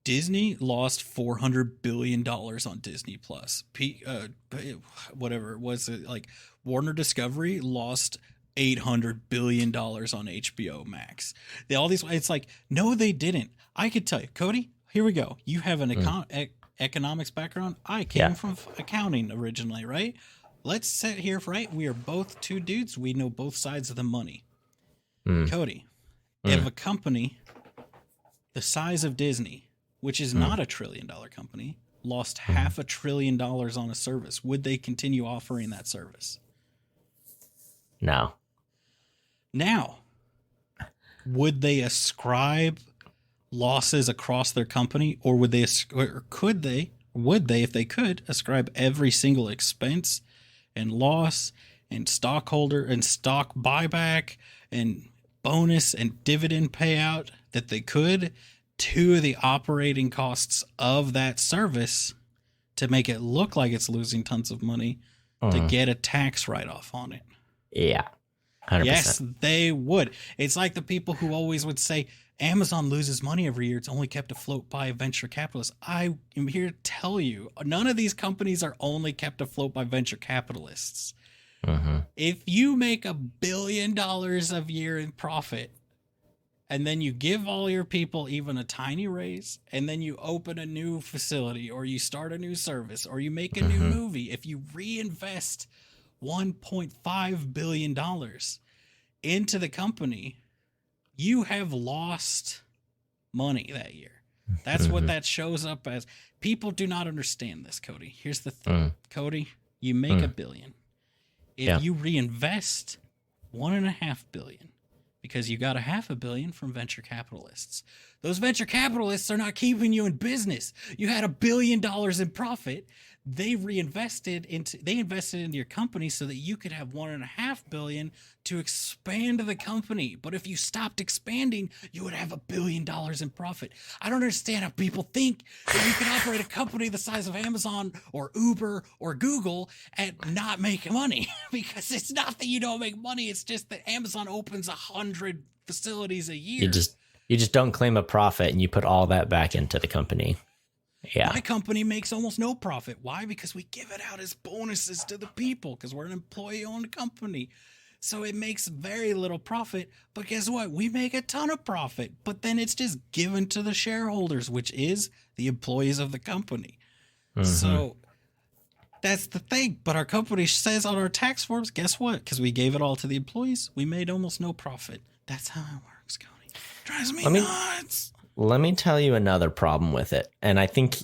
Disney lost $400 billion on Disney Plus. Whatever it was, like Warner Discovery lost $800 billion on HBO Max. It's like, no, they didn't. I could tell you, Cody. Here we go. You have an economics background. I came from accounting originally, right? Let's sit here, right? We are both two dudes. We know both sides of the money. Cody, if a company the size of Disney, which is not $1 trillion company, lost $500 billion on a service, would they continue offering that service? No. Now, would they ascribe losses across their company, or would they, if they could, ascribe every single expense and loss and stockholder and stock buyback and bonus and dividend payout that they could to the operating costs of that service to make it look like it's losing tons of money to get a tax write-off on it? Yeah. 100%. Yes, they would. It's like the people who always would say Amazon loses money every year. It's only kept afloat by venture capitalists. I am here to tell you, none of these companies are only kept afloat by venture capitalists. If you make $1 billion a year in profit, and then you give all your people even a tiny raise, and then you open a new facility, or you start a new service, or you make a new movie, if you reinvest $1.5 billion into the company, you have lost money that year. That's what that shows up as. People do not understand this, Cody. Here's the thing. Cody, you make $1 billion. If you reinvest $1.5 billion, because you got $500 million from venture capitalists, those venture capitalists are not keeping you in business. You had $1 billion in profit. They invested into your company so that you could have $1.5 billion to expand the company. But if you stopped expanding, you would have $1 billion in profit. I don't understand how people think that you can operate a company the size of Amazon or Uber or Google and not make money, because it's not that you don't make money. It's just that Amazon opens 100 facilities a year. You just don't claim a profit and you put all that back into the company. Yeah. My company makes almost no profit. Why? Because we give it out as bonuses to the people, because we're an employee-owned company. So it makes very little profit. But guess what? We make a ton of profit. But then it's just given to the shareholders, which is the employees of the company. So that's the thing. But our company says on our tax forms, guess what? Because we gave it all to the employees, we made almost no profit. That's how it works, Cody. Drives me nuts. Let me tell you another problem with it. And I think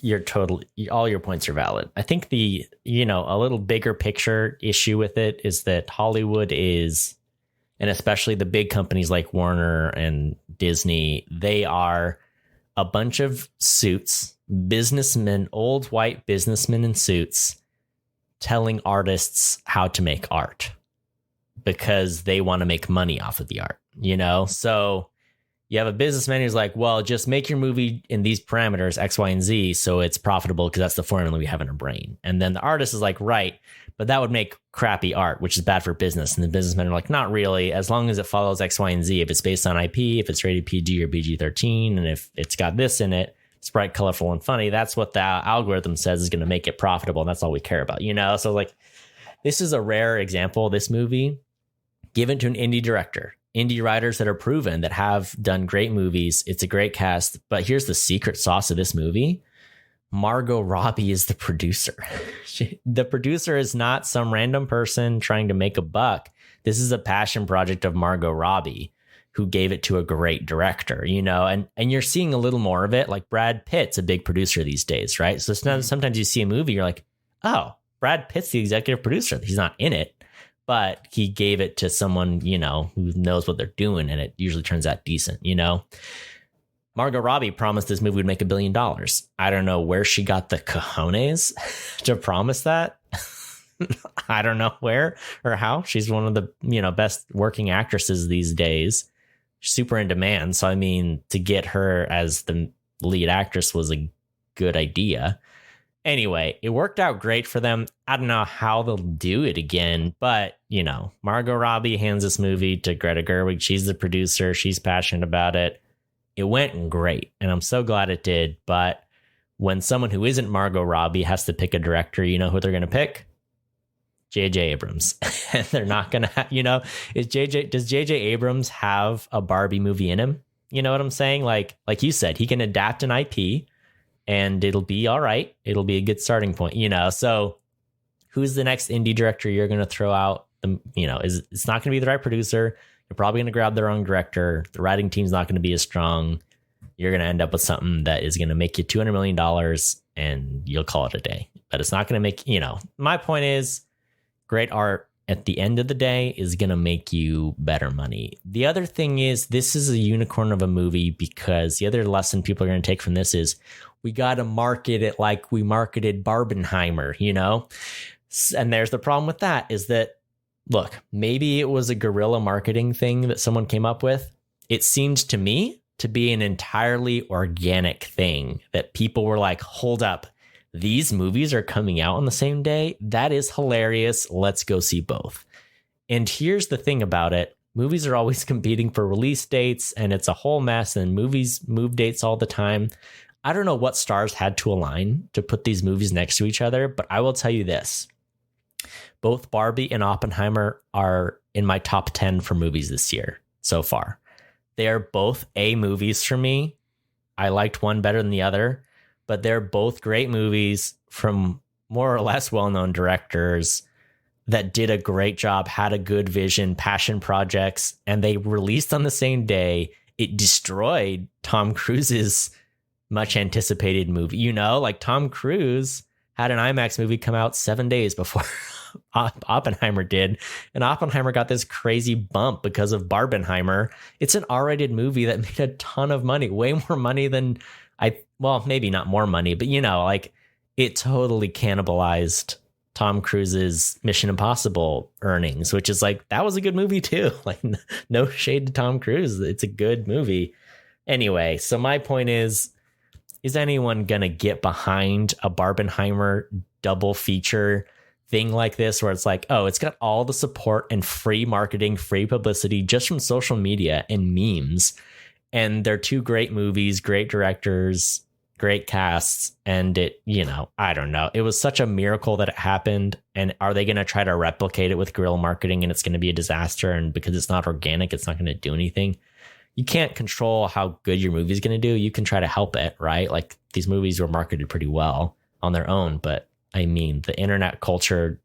all your points are valid. I think a little bigger picture issue with it is that Hollywood is, and especially the big companies like Warner and Disney, they are a bunch of suits, businessmen, old white businessmen in suits, telling artists how to make art because they want to make money off of the art, you know? So you have a businessman who's like, well, just make your movie in these parameters, X, Y, and Z, so it's profitable because that's the formula we have in our brain. And then the artist is like, right, but that would make crappy art, which is bad for business. And the businessmen are like, not really, as long as it follows X, Y, and Z. If it's based on IP, if it's rated PG or PG-13, and if it's got this in it, it's bright, colorful, and funny, that's what the algorithm says is going to make it profitable. And that's all we care about, you know? So like, this is a rare example, this movie, given to an indie director. Indie writers that are proven, that have done great movies. It's a great cast, but here's the secret sauce of this movie. Margot Robbie is the producer. The producer is not some random person trying to make a buck. This is a passion project of Margot Robbie, who gave it to a great director, you know, and you're seeing a little more of it. Like Brad Pitt's a big producer these days, right? So sometimes you see a movie, you're like, oh, Brad Pitt's the executive producer. He's not in it, but he gave it to someone, you know, who knows what they're doing, and it usually turns out decent, you know? Margot Robbie promised this movie would make $1 billion. I don't know where she got the cojones to promise that. I don't know where or how. She's one of the, you know, best working actresses these days. Super in demand. So, I mean, to get her as the lead actress was a good idea. Anyway, it worked out great for them. I don't know how they'll do it again, but, you know, Margot Robbie hands this movie to Greta Gerwig. She's the producer. She's passionate about it. It went great, and I'm so glad it did. But when someone who isn't Margot Robbie has to pick a director, you know who they're going to pick? J.J. Abrams. And they're not going to, you know, does J.J. Abrams have a Barbie movie in him? You know what I'm saying? Like you said, he can adapt an IP, and it'll be all right. It'll be a good starting point, you know? So who's the next indie director you're going to throw out? You know, it's not going to be the right producer. You're probably going to grab the wrong director. The writing team's not going to be as strong. You're going to end up with something that is going to make you $200 million, and you'll call it a day. But it's not going to make, you know, my point is great art at the end of the day is going to make you better money. The other thing is, this is a unicorn of a movie, because the other lesson people are going to take from this is we got to market it like we marketed Barbenheimer, you know? And there's the problem with that is that, look, maybe it was a guerrilla marketing thing that someone came up with. It seemed to me to be an entirely organic thing that people were like, hold up, these movies are coming out on the same day. That is hilarious. Let's go see both. And here's the thing about it. Movies are always competing for release dates, and it's a whole mess, and movies move dates all the time. I don't know what stars had to align to put these movies next to each other, but I will tell you this. Both Barbie and Oppenheimer are in my top 10 for movies this year so far. They are both A movies for me. I liked one better than the other, but they're both great movies from more or less well-known directors that did a great job, had a good vision, passion projects, and they released on the same day. It destroyed Tom Cruise's much anticipated movie. You know, like Tom Cruise had an IMAX movie come out 7 days before Oppenheimer did, and Oppenheimer got this crazy bump because of Barbenheimer. It's an R-rated movie that made a ton of money, way more money than well, maybe not more money, but you know, like it totally cannibalized Tom Cruise's Mission Impossible earnings, which is like, that was a good movie too. Like no shade to Tom Cruise. It's a good movie. Anyway, so my point is anyone going to get behind a Barbenheimer double feature thing like this, where it's like, oh, it's got all the support and free marketing, free publicity just from social media and memes. And they're two great movies, great directors, great casts. And it, you know, I don't know. It was such a miracle that it happened. And are they going to try to replicate it with guerrilla marketing, and it's going to be a disaster? And because it's not organic, it's not going to do anything. You can't control how good your movie is going to do. You can try to help it, right? Like these movies were marketed pretty well on their own, but I mean, the internet culture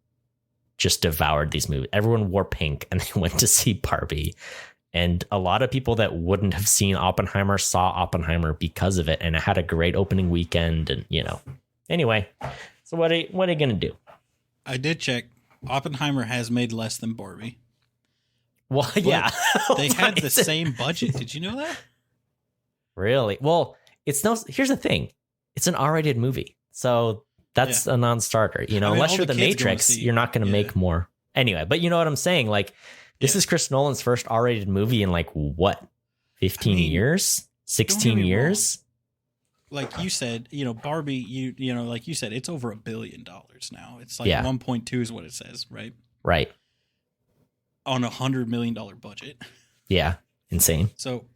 just devoured these movies. Everyone wore pink and they went to see Barbie. And a lot of people that wouldn't have seen Oppenheimer saw Oppenheimer because of it. And it had a great opening weekend. And, you know, anyway, so what are you going to do? I did check. Oppenheimer has made less than Barbie. Well, yeah. They had the same budget. Did you know that? Really? Well, here's the thing. It's an R-rated movie. So That's a non-starter. You know, I mean, unless all you're the the kids going to Matrix, see- you're not going to yeah. make more. Anyway, but you know what I'm saying? Like, this is Chris Nolan's first R-rated movie in like what, 15 years, 16 years. Like you said, you know, Barbie, you know, like you said, it's over $1 billion now. It's like 1.2 is what it says, right? Right. On $100 million budget. Yeah. Insane. So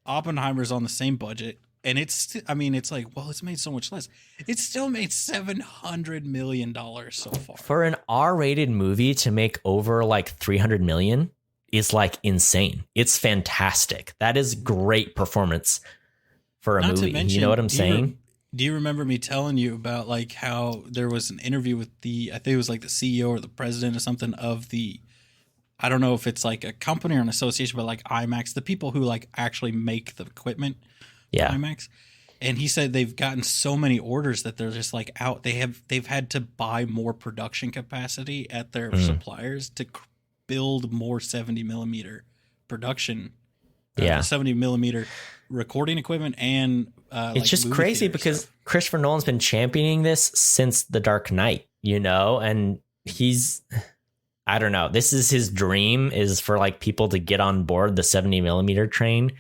Oppenheimer's on the same budget. And it's, I mean, it's like, well, it's made so much less. It's still made $700 million so far. For an R-rated movie to make over like 300 million is like insane. It's fantastic. That is great performance for a movie. Mention, you know what I'm saying? Do you remember me telling you about like how there was an interview with I think it was like the CEO or the president or something of I don't know if it's like a company or an association, but like IMAX, the people who like actually make the equipment. Yeah. IMAX. And he said they've gotten so many orders that they're just like out. They've had to buy more production capacity at their suppliers to build more 70 millimeter production. 70 millimeter recording equipment and it's just crazy because stuff. Christopher Nolan's been championing this since The Dark Knight, you know, and I don't know. This is his dream, is for like people to get on board the 70 millimeter train.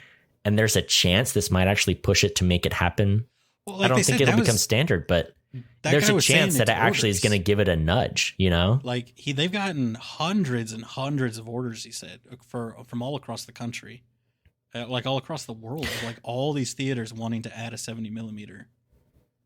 And there's a chance this might actually push it to make it happen. Well, like I don't think it'll become standard, but there's a chance that it actually is going to give it a nudge, you know? Like they've gotten hundreds and hundreds of orders, he said, from all across the country, like all across the world, like all these theaters wanting to add a 70 millimeter.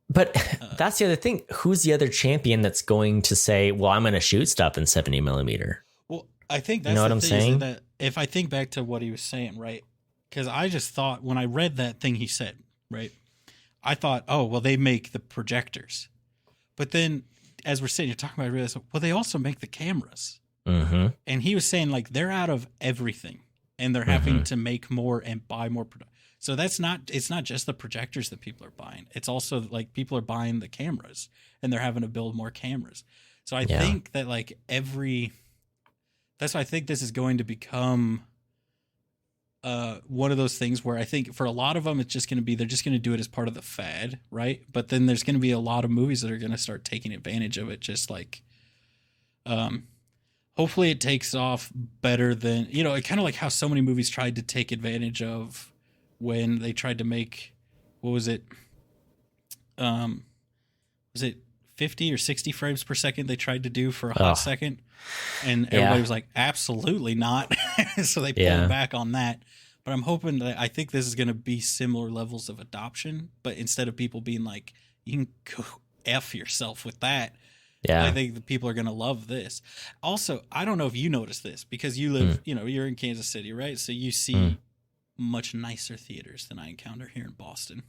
But that's the other thing. Who's the other champion that's going to say, well, I'm going to shoot stuff in 70 millimeter? Well, I think that's you know what I'm saying? That if I think back to what he was saying, right? Because I just thought when I read that thing he said, right, I thought, oh, well, they make the projectors. But then as we're sitting here talking about it, I realized, well, they also make the cameras. Mm-hmm. And he was saying, like, they're out of everything and they're having to make more and buy more. So it's not just the projectors that people are buying. It's also like people are buying the cameras and they're having to build more cameras. So I think that like that's why I think this is going to become one of those things where I think for a lot of them, it's just going to be, they're just going to do it as part of the fad. Right. But then there's going to be a lot of movies that are going to start taking advantage of it. Just like, hopefully it takes off better than, you know, kind of like how so many movies tried to take advantage of when they tried to make, what was it? Was it 50 or 60 frames per second they tried to do for a hot second? And everybody was like, absolutely not. So they pulled back on that. But I'm hoping that, I think this is going to be similar levels of adoption. But instead of people being like, you can go F yourself with that. Yeah. I think the people are going to love this. Also, I don't know if you noticed this because you live, you know, you're in Kansas City, right? So you see much nicer theaters than I encounter here in Boston.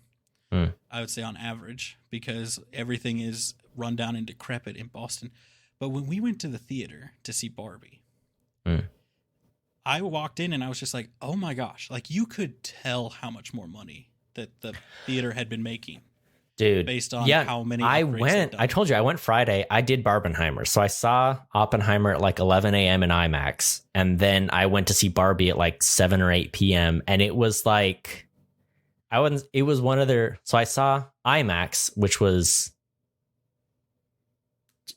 I would say on average, because everything is run down and decrepit in Boston. But when we went to the theater to see Barbie, I walked in and I was just like, oh my gosh, like you could tell how much more money that the theater had been making. Dude, based on how many I told you I went Friday. I did Barbenheimer. So I saw Oppenheimer at like 11 a.m. in IMAX. And then I went to see Barbie at like 7 or 8 p.m. And it was like, it was one of their, so I saw IMAX, which was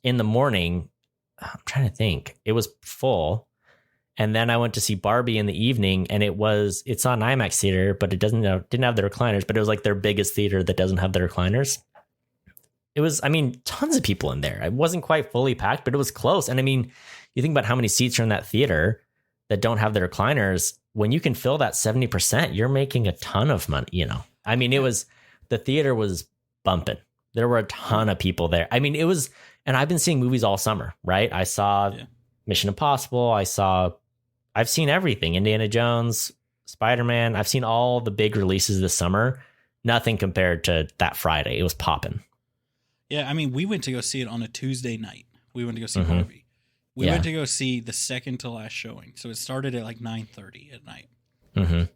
in the morning. I'm trying to think. It was full. And then I went to see Barbie in the evening, and it's on IMAX theater, but it didn't have the recliners, but it was like their biggest theater that doesn't have the recliners. It was, I mean, tons of people in there. It wasn't quite fully packed, but it was close. And I mean, you think about how many seats are in that theater that don't have the recliners. When you can fill that 70%, you're making a ton of money, you know? I mean, the theater was bumping. There were a ton of people there. I mean, and I've been seeing movies all summer, right? I saw Mission Impossible. I've seen everything. Indiana Jones, Spider-Man. I've seen all the big releases this summer. Nothing compared to that Friday. It was popping. Yeah, I mean, we went to go see it on a Tuesday night. We went to go see Barbie. We went to go see the second to last showing. So it started at like 9:30 at night.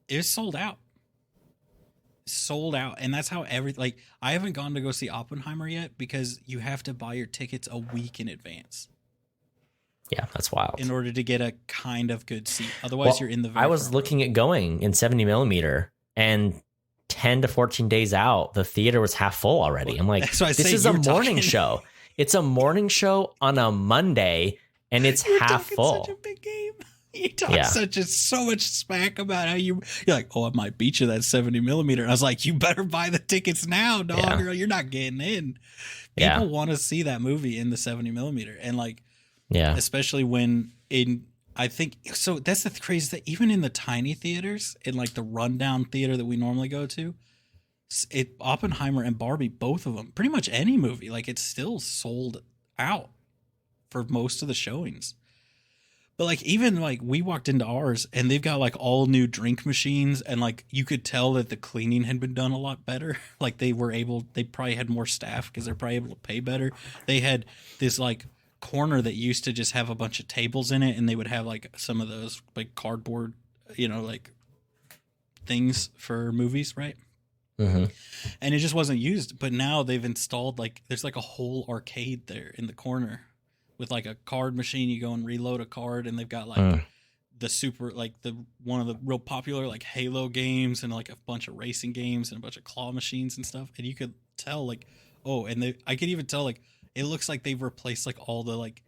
It was sold out. Sold out. And that's how I haven't gone to go see Oppenheimer yet because you have to buy your tickets a week in advance. Yeah, that's wild. In order to get a kind of good seat. Otherwise, you're in the very I was looking at going in 70 millimeter, and 10 to 14 days out, the theater was half full already. I'm like, this is a morning show. It's a morning show on a Monday, and it's You're half talking full. such a big game. You talk so much smack about how you're like, oh, I might beat you that 70 millimeter. And I was like, you better buy the tickets now, dog, or you're not getting in. People want to see that movie in the 70 millimeter, and like, especially when I think so. That's the crazy thing. Even in the tiny theaters, in like the rundown theater that we normally go to, Oppenheimer and Barbie, both of them, pretty much any movie, like it's still sold out for most of the showings. But like even like we walked into ours and they've got like all new drink machines, and like you could tell that the cleaning had been done a lot better. Like they probably had more staff because they're probably able to pay better. They had this like corner that used to just have a bunch of tables in it, and they would have like some of those like cardboard, like things for movies, right? Mm-hmm. And it just wasn't used. But now they've installed like there's like a whole arcade there in the corner with like a card machine. You go and reload a card, and they've got like the super, like the one of the real popular like Halo games, and like a bunch of racing games and a bunch of claw machines and stuff. And you could tell like, I could even tell like it looks like they've replaced like all the like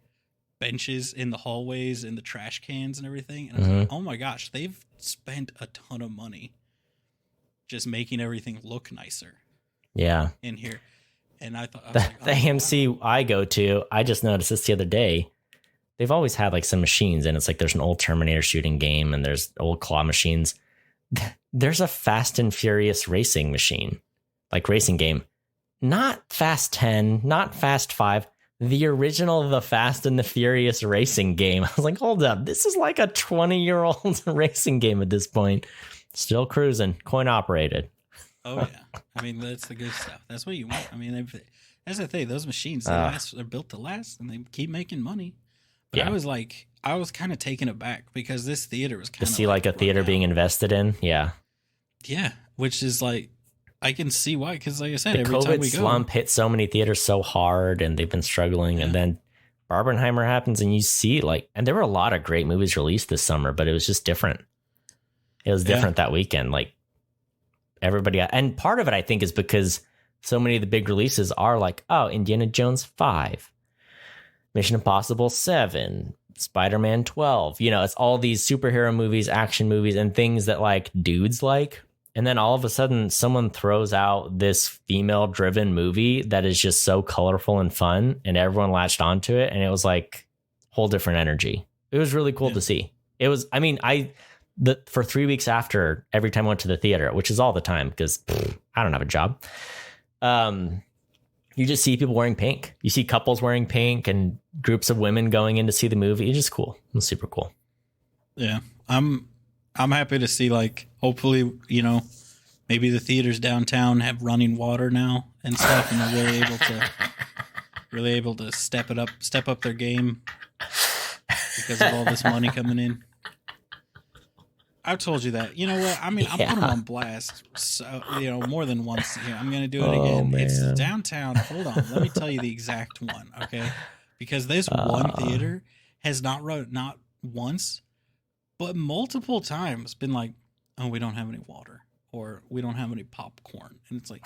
benches in the hallways and the trash cans and everything. And I was like, oh my gosh, they've spent a ton of money just making everything look nicer. Yeah. In here. And I thought the AMC I go to, I just noticed this the other day. They've always had like some machines, and it's like there's an old Terminator shooting game, and there's old claw machines. There's a Fast and Furious racing machine, like racing game. Not Fast 10, not Fast 5, the original The Fast and the Furious racing game. I was like, hold up, this is like a 20-year-old racing game at this point. Still cruising, coin operated. Oh yeah, I mean that's the good stuff. That's what you want. I mean, that's the thing. Those machines, they're built to last, and they keep making money. But I was kind of taken aback because this theater was kind of to see like a theater being invested in. Yeah, which is like I can see why, because like I said, the every COVID time we slump hit so many theaters so hard, and they've been struggling. And then Barbenheimer happens, and you see like, and there were a lot of great movies released this summer, but it was just different. It was different that weekend. Like everybody, and part of it I think is because so many of the big releases are like, oh, Indiana Jones 5, Mission Impossible 7, Spider-Man 12. It's all these superhero movies, action movies, and things that like dudes like. And then all of a sudden someone throws out this female-driven movie that is just so colorful and fun, and everyone latched onto it, and it was like whole different energy. It was really cool to see. It was, I mean, for 3 weeks after, every time I went to the theater, which is all the time because I don't have a job, you just see people wearing pink. You see couples wearing pink and groups of women going in to see the movie. It's just cool. It's super cool. Yeah. I'm happy to see, like, hopefully, maybe the theaters downtown have running water now and stuff, and they're really able to step up their game because of all this money coming in. I've told you that. You know what? I mean, I put them on blast, so, more than once here. I'm going to do it again. Man. It's downtown. Hold on. Let me tell you the exact one, okay? Because this one theater has not once, but multiple times been like, oh, we don't have any water, or we don't have any popcorn. And it's like,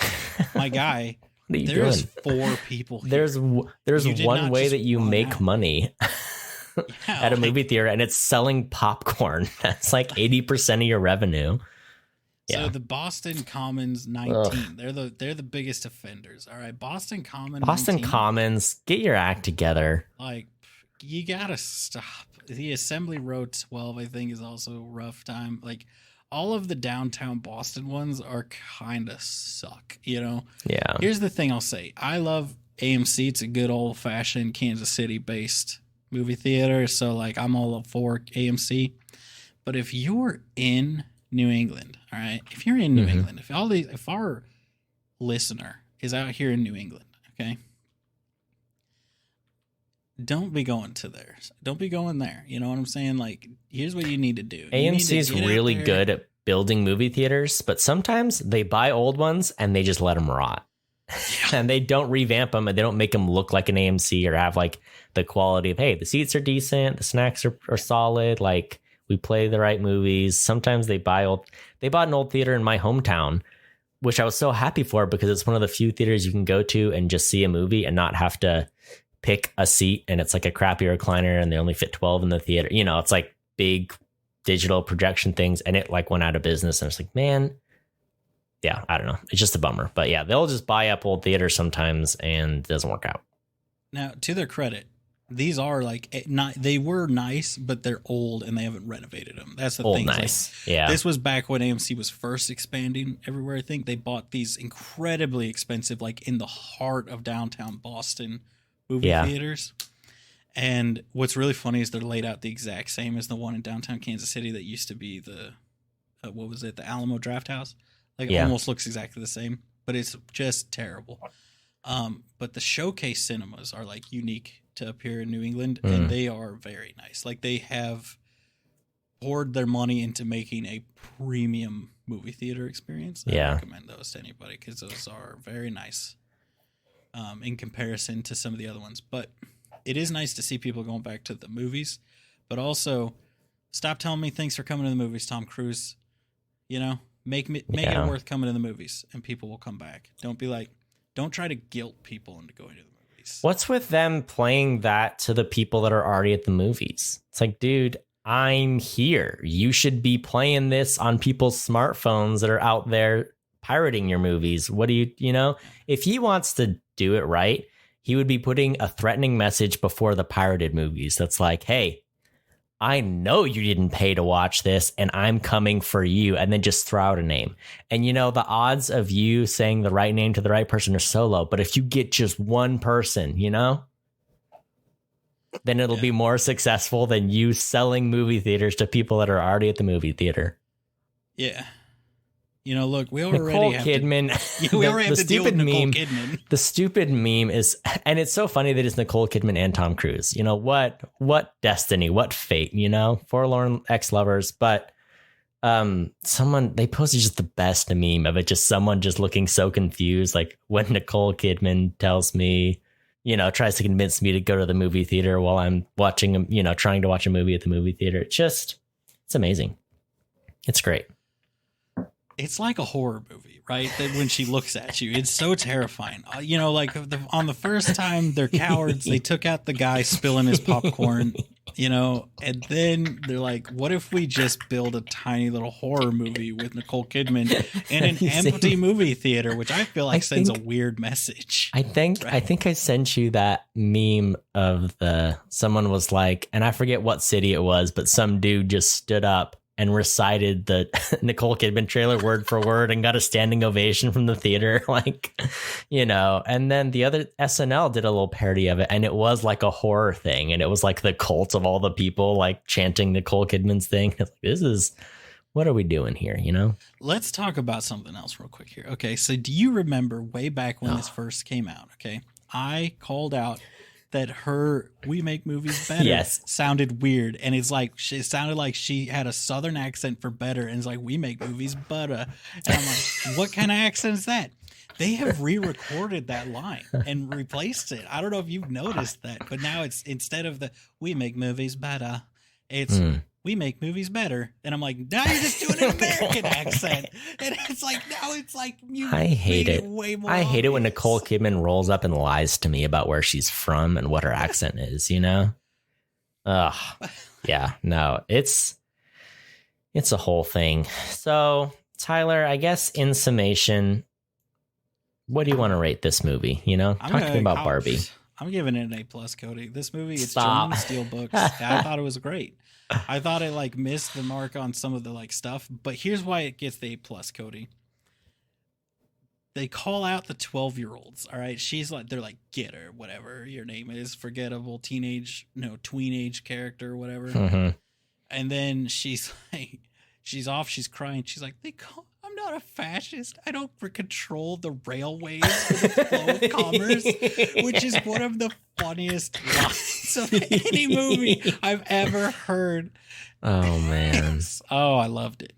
my guy, there's 4 people here. There's one way that you make money. At a movie theater, and it's selling popcorn. That's like 80% of your revenue. So the Boston Commons 19, they're the biggest offenders. All right, Boston Commons, get your act together. Like, you gotta stop. The Assembly Row 12, I think, is also a rough time. Like, all of the downtown Boston ones are kind of suck. Yeah. Here's the thing I'll say: I love AMC. It's a good old fashioned Kansas City based movie theater, so like I'm all for AMC. But if you're in New England, all right, if you're in New England, if our listener is out here in New England, okay, don't be going to theirs. Don't be going there. You know what I'm saying? Like, here's what you need to do. AMC is really good at building movie theaters, but sometimes they buy old ones and they just let them rot. And they don't revamp them, and they don't make them look like an AMC or have like the quality of, hey, the seats are decent, the snacks are solid, like we play the right movies. Sometimes they bought an old theater in my hometown which I was so happy for because it's one of the few theaters you can go to and just see a movie and not have to pick a seat. And it's like a crappy recliner and they only fit 12 in the theater. You know, it's like big digital projection things. And it like went out of business. And it's like, man, yeah, I don't know. It's just a bummer. But yeah, they'll just buy up old theaters sometimes and it doesn't work out. Now, to their credit, these are like not, they were nice, but they're old and they haven't renovated them. That's the thing. Nice. Like, yeah. This was back when AMC was first expanding everywhere. I think they bought these incredibly expensive, like in the heart of downtown Boston movie theaters. And what's really funny is they're laid out the exact same as the one in downtown Kansas City that used to be the, what was it? The Alamo Draft House. Like it almost looks exactly the same, but it's just terrible. But the Showcase cinemas are like unique to appear in New England, and they are very nice. Like they have poured their money into making a premium movie theater experience. I recommend those to anybody because those are very nice in comparison to some of the other ones. But it is nice to see people going back to the movies, but also stop telling me thanks for coming to the movies, Tom Cruise. You know, make it worth coming to the movies, and people will come back. Don't try to guilt people into going to the movies. What's with them playing that to the people that are already at the movies? It's like, dude, I'm here. You should be playing this on people's smartphones that are out there pirating your movies. What do you know? If he wants to do it right, he would be putting a threatening message before the pirated movies. That's like, hey, I know you didn't pay to watch this and I'm coming for you. And then just throw out a name. And, you know, the odds of you saying the right name to the right person are so low. But if you get just one person, you know, then it'll be more successful than you selling movie theaters to people that are already at the movie theater. Yeah. You know, look, we already Nicole have Kidman. To, we already have to deal with Nicole Kidman. The stupid meme is, and it's so funny that it's Nicole Kidman and Tom Cruise. You know, what destiny, what fate, you know, forlorn ex-lovers. But someone, they posted just the best meme of it, just someone just looking so confused. Like when Nicole Kidman tells me, you know, tries to convince me to go to the movie theater while I'm watching, you know, trying to watch a movie at the movie theater. It's amazing. It's great. It's like a horror movie, right? That when she looks at you, it's so terrifying. You know, like on the first time, they're cowards. They took out the guy spilling his popcorn, you know, and then they're like, what if we just build a tiny little horror movie with Nicole Kidman in an empty movie theater, which I feel like sends a weird message. I think I sent you that meme of someone was like, and I forget what city it was, but some dude just stood up and recited the Nicole Kidman trailer word for word and got a standing ovation from the theater. Like, you know, and then the other SNL did a little parody of it and it was like a horror thing. And it was like the cult of all the people like chanting Nicole Kidman's thing. It's like, what are we doing here? You know, let's talk about something else real quick here. Okay. So do you remember way back when this first came out? Okay. I called out that her "We Make Movies Better" sounded weird, and it's like it sounded like she had a southern accent for better, and it's like "We make movies better," and I'm like, what kind of accent is that? They have re-recorded that line and replaced it. I don't know if you've noticed that, but now it's instead of the "We make movies better," it's "We make movies better," and I'm like, now you're just doing an American accent, and it's like now it's like I hate it. Way more I hate it when Nicole Kidman rolls up and lies to me about where she's from and what her accent is. You know, yeah, no, it's a whole thing. So Tyler, I guess in summation, what do you want to rate this movie? You know, talk to me about Barbie. I'm giving it an A+, Cody. This movie, it's German steel books. I thought it was great. I thought it like missed the mark on some of the like stuff, but here's why it gets the A+, Cody. They call out the 12-year-olds. All right, she's like, they're like, get her, whatever your name is, forgettable tweenage character, or whatever. And then she's like, she's off, she's crying. She's like, I'm not a fascist. I don't control the railways for the flow of commerce, which is one of the funniest lines of any movie I've ever heard. Oh man. Oh, I loved it.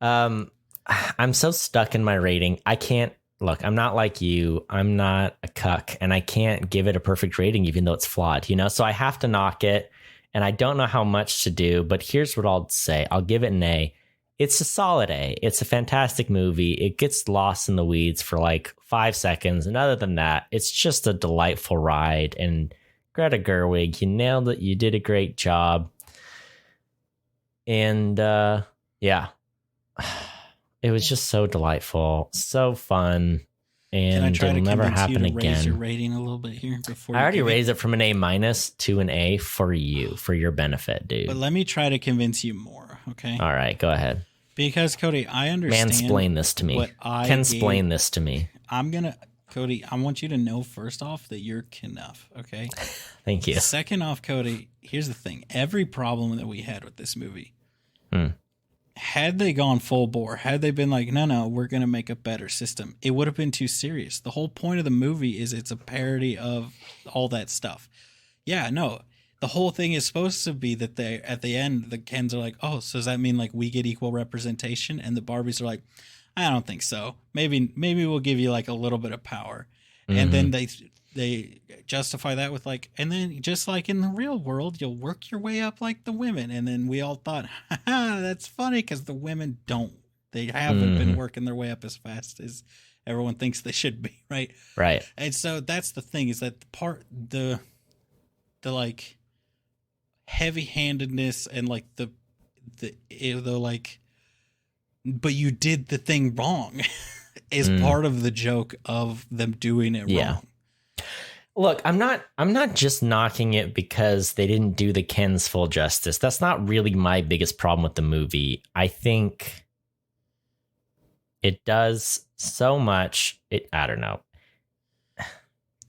I'm so stuck in my rating. I can't look, I'm not like you. I'm not a cuck and I can't give it a perfect rating, even though it's flawed, you know? So I have to knock it and I don't know how much to do, but here's what I'll say. I'll give it an A. It's a solid A. It's a fantastic movie. It gets lost in the weeds for like 5 seconds. And other than that, it's just a delightful ride. And Greta Gerwig, you nailed it. You did a great job. And yeah, it was just so delightful, so fun. And it'll never happen again. Raise your rating a little bit here before I already raised it from an A- to an A for you, for your benefit, dude. But let me try to convince you more, okay? All right, go ahead. Because, Cody, I understand. Mansplain this to me. Kensplain this to me. Cody, I want you to know first off that you're Knuff, okay? Thank you. Second off, Cody, here's the thing. Every problem that we had with this movie, had they gone full bore, had they been like, no, we're going to make a better system, it would have been too serious. The whole point of the movie is it's a parody of all that stuff. Yeah, no. The whole thing is supposed to be that they, at the end, the Kens are like, oh, so does that mean like we get equal representation? And the Barbies are like, I don't think so. Maybe we'll give you like a little bit of power. And then they justify that with like, and then just like in the real world, you'll work your way up like the women. And then we all thought, that's funny because the women they haven't been working their way up as fast as everyone thinks they should be. Right. Right. And so that's the thing, is that the like heavy-handedness and like the like, but you did the thing wrong is part of the joke of them doing it wrong. Look, I'm not just knocking it because they didn't do the Kens full justice. That's not really my biggest problem with the movie. I think it does so much. I don't know.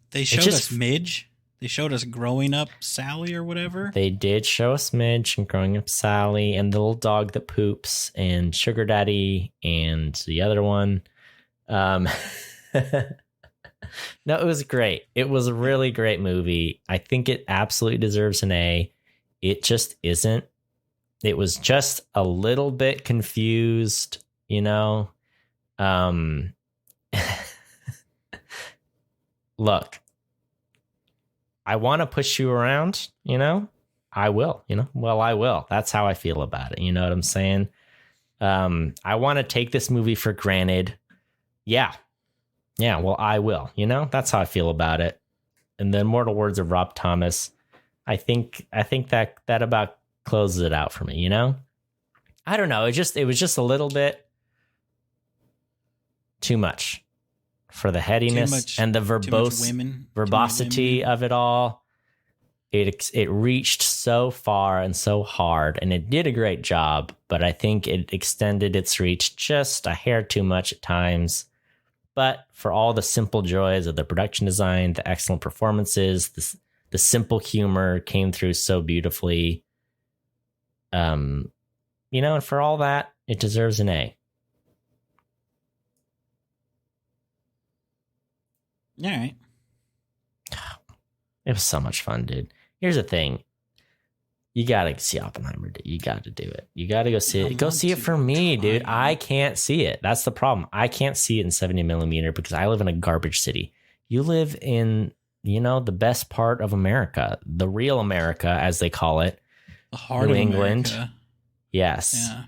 They showed us Midge. They showed us growing up Sally or whatever. They did show us Midge and growing up Sally and the little dog that poops and Sugar Daddy and the other one. No, it was great. It was a really great movie. I think it absolutely deserves an A. It just isn't. It was just a little bit confused, you know? Look, I want to push you around, you know? I will, you know? Well, I will. That's how I feel about it. You know what I'm saying? I want to take this movie for granted. Yeah, well, I will, you know? That's how I feel about it. And the immortal words of Rob Thomas, I think that about closes it out for me, you know? I don't know. It was just a little bit too much for the headiness and the verbosity of it all. It reached so far and so hard, and it did a great job, but I think it extended its reach just a hair too much at times. But for all the simple joys of the production design, the excellent performances, the simple humor came through so beautifully. You know, and for all that, it deserves an A. All right. It was so much fun, dude. Here's the thing. You got to see Oppenheimer, dude. You got to do it. You got to go see it. Go see it for me, dude. I can't see it. That's the problem. I can't see it in 70 millimeter because I live in a garbage city. You live in, you know, the best part of America, the real America, as they call it. The heart of England. America. Yes. Yeah.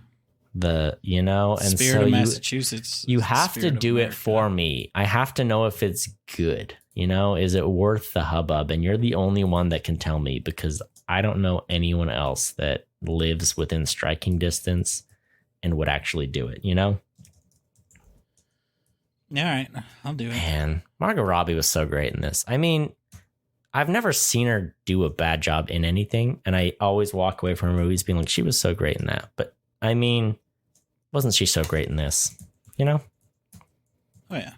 And Spirit so of Massachusetts. you have to do it for me. I have to know if it's good. You know, is it worth the hubbub? And you're the only one that can tell me because I don't know anyone else that lives within striking distance and would actually do it, you know? All right, I'll do it. Man, Margot Robbie was so great in this. I mean, I've never seen her do a bad job in anything, and I always walk away from her movies being like, she was so great in that. But, I mean, wasn't she so great in this? You know? Oh, yeah.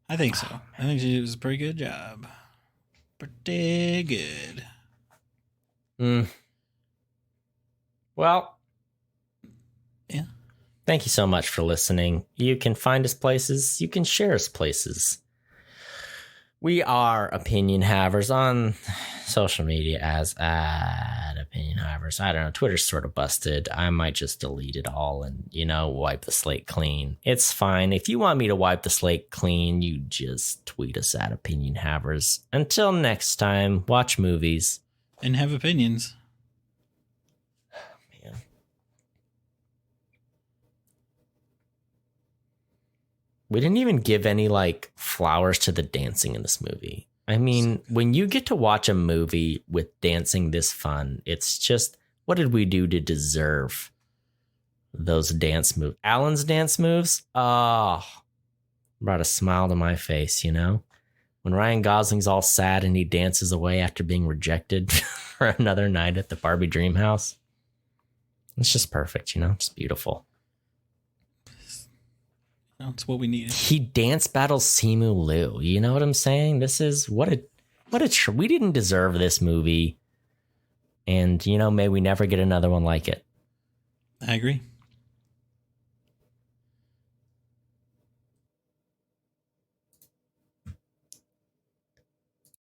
I think so. I think she was a pretty good job. Pretty good. Well, yeah. Thank you so much for listening. You can find us places. You can share us places. We are Opinion Havers on social media as Opinion Havers. I don't know. Twitter's sort of busted. I might just delete it all and, you know, wipe the slate clean. It's fine. If you want me to wipe the slate clean, you just tweet us at Opinion Havers. Until next time, watch movies. And have opinions. We didn't even give any like flowers to the dancing in this movie. I mean, when you get to watch a movie with dancing this fun, it's just, what did we do to deserve those dance moves? Alan's dance moves, brought a smile to my face, you know? When Ryan Gosling's all sad and he dances away after being rejected for another night at the Barbie dream house. It's just perfect, you know? It's beautiful. That's what we needed. He dance battles Simu Liu. You know what I'm saying? This is we didn't deserve this movie. And, you know, may we never get another one like it. I agree.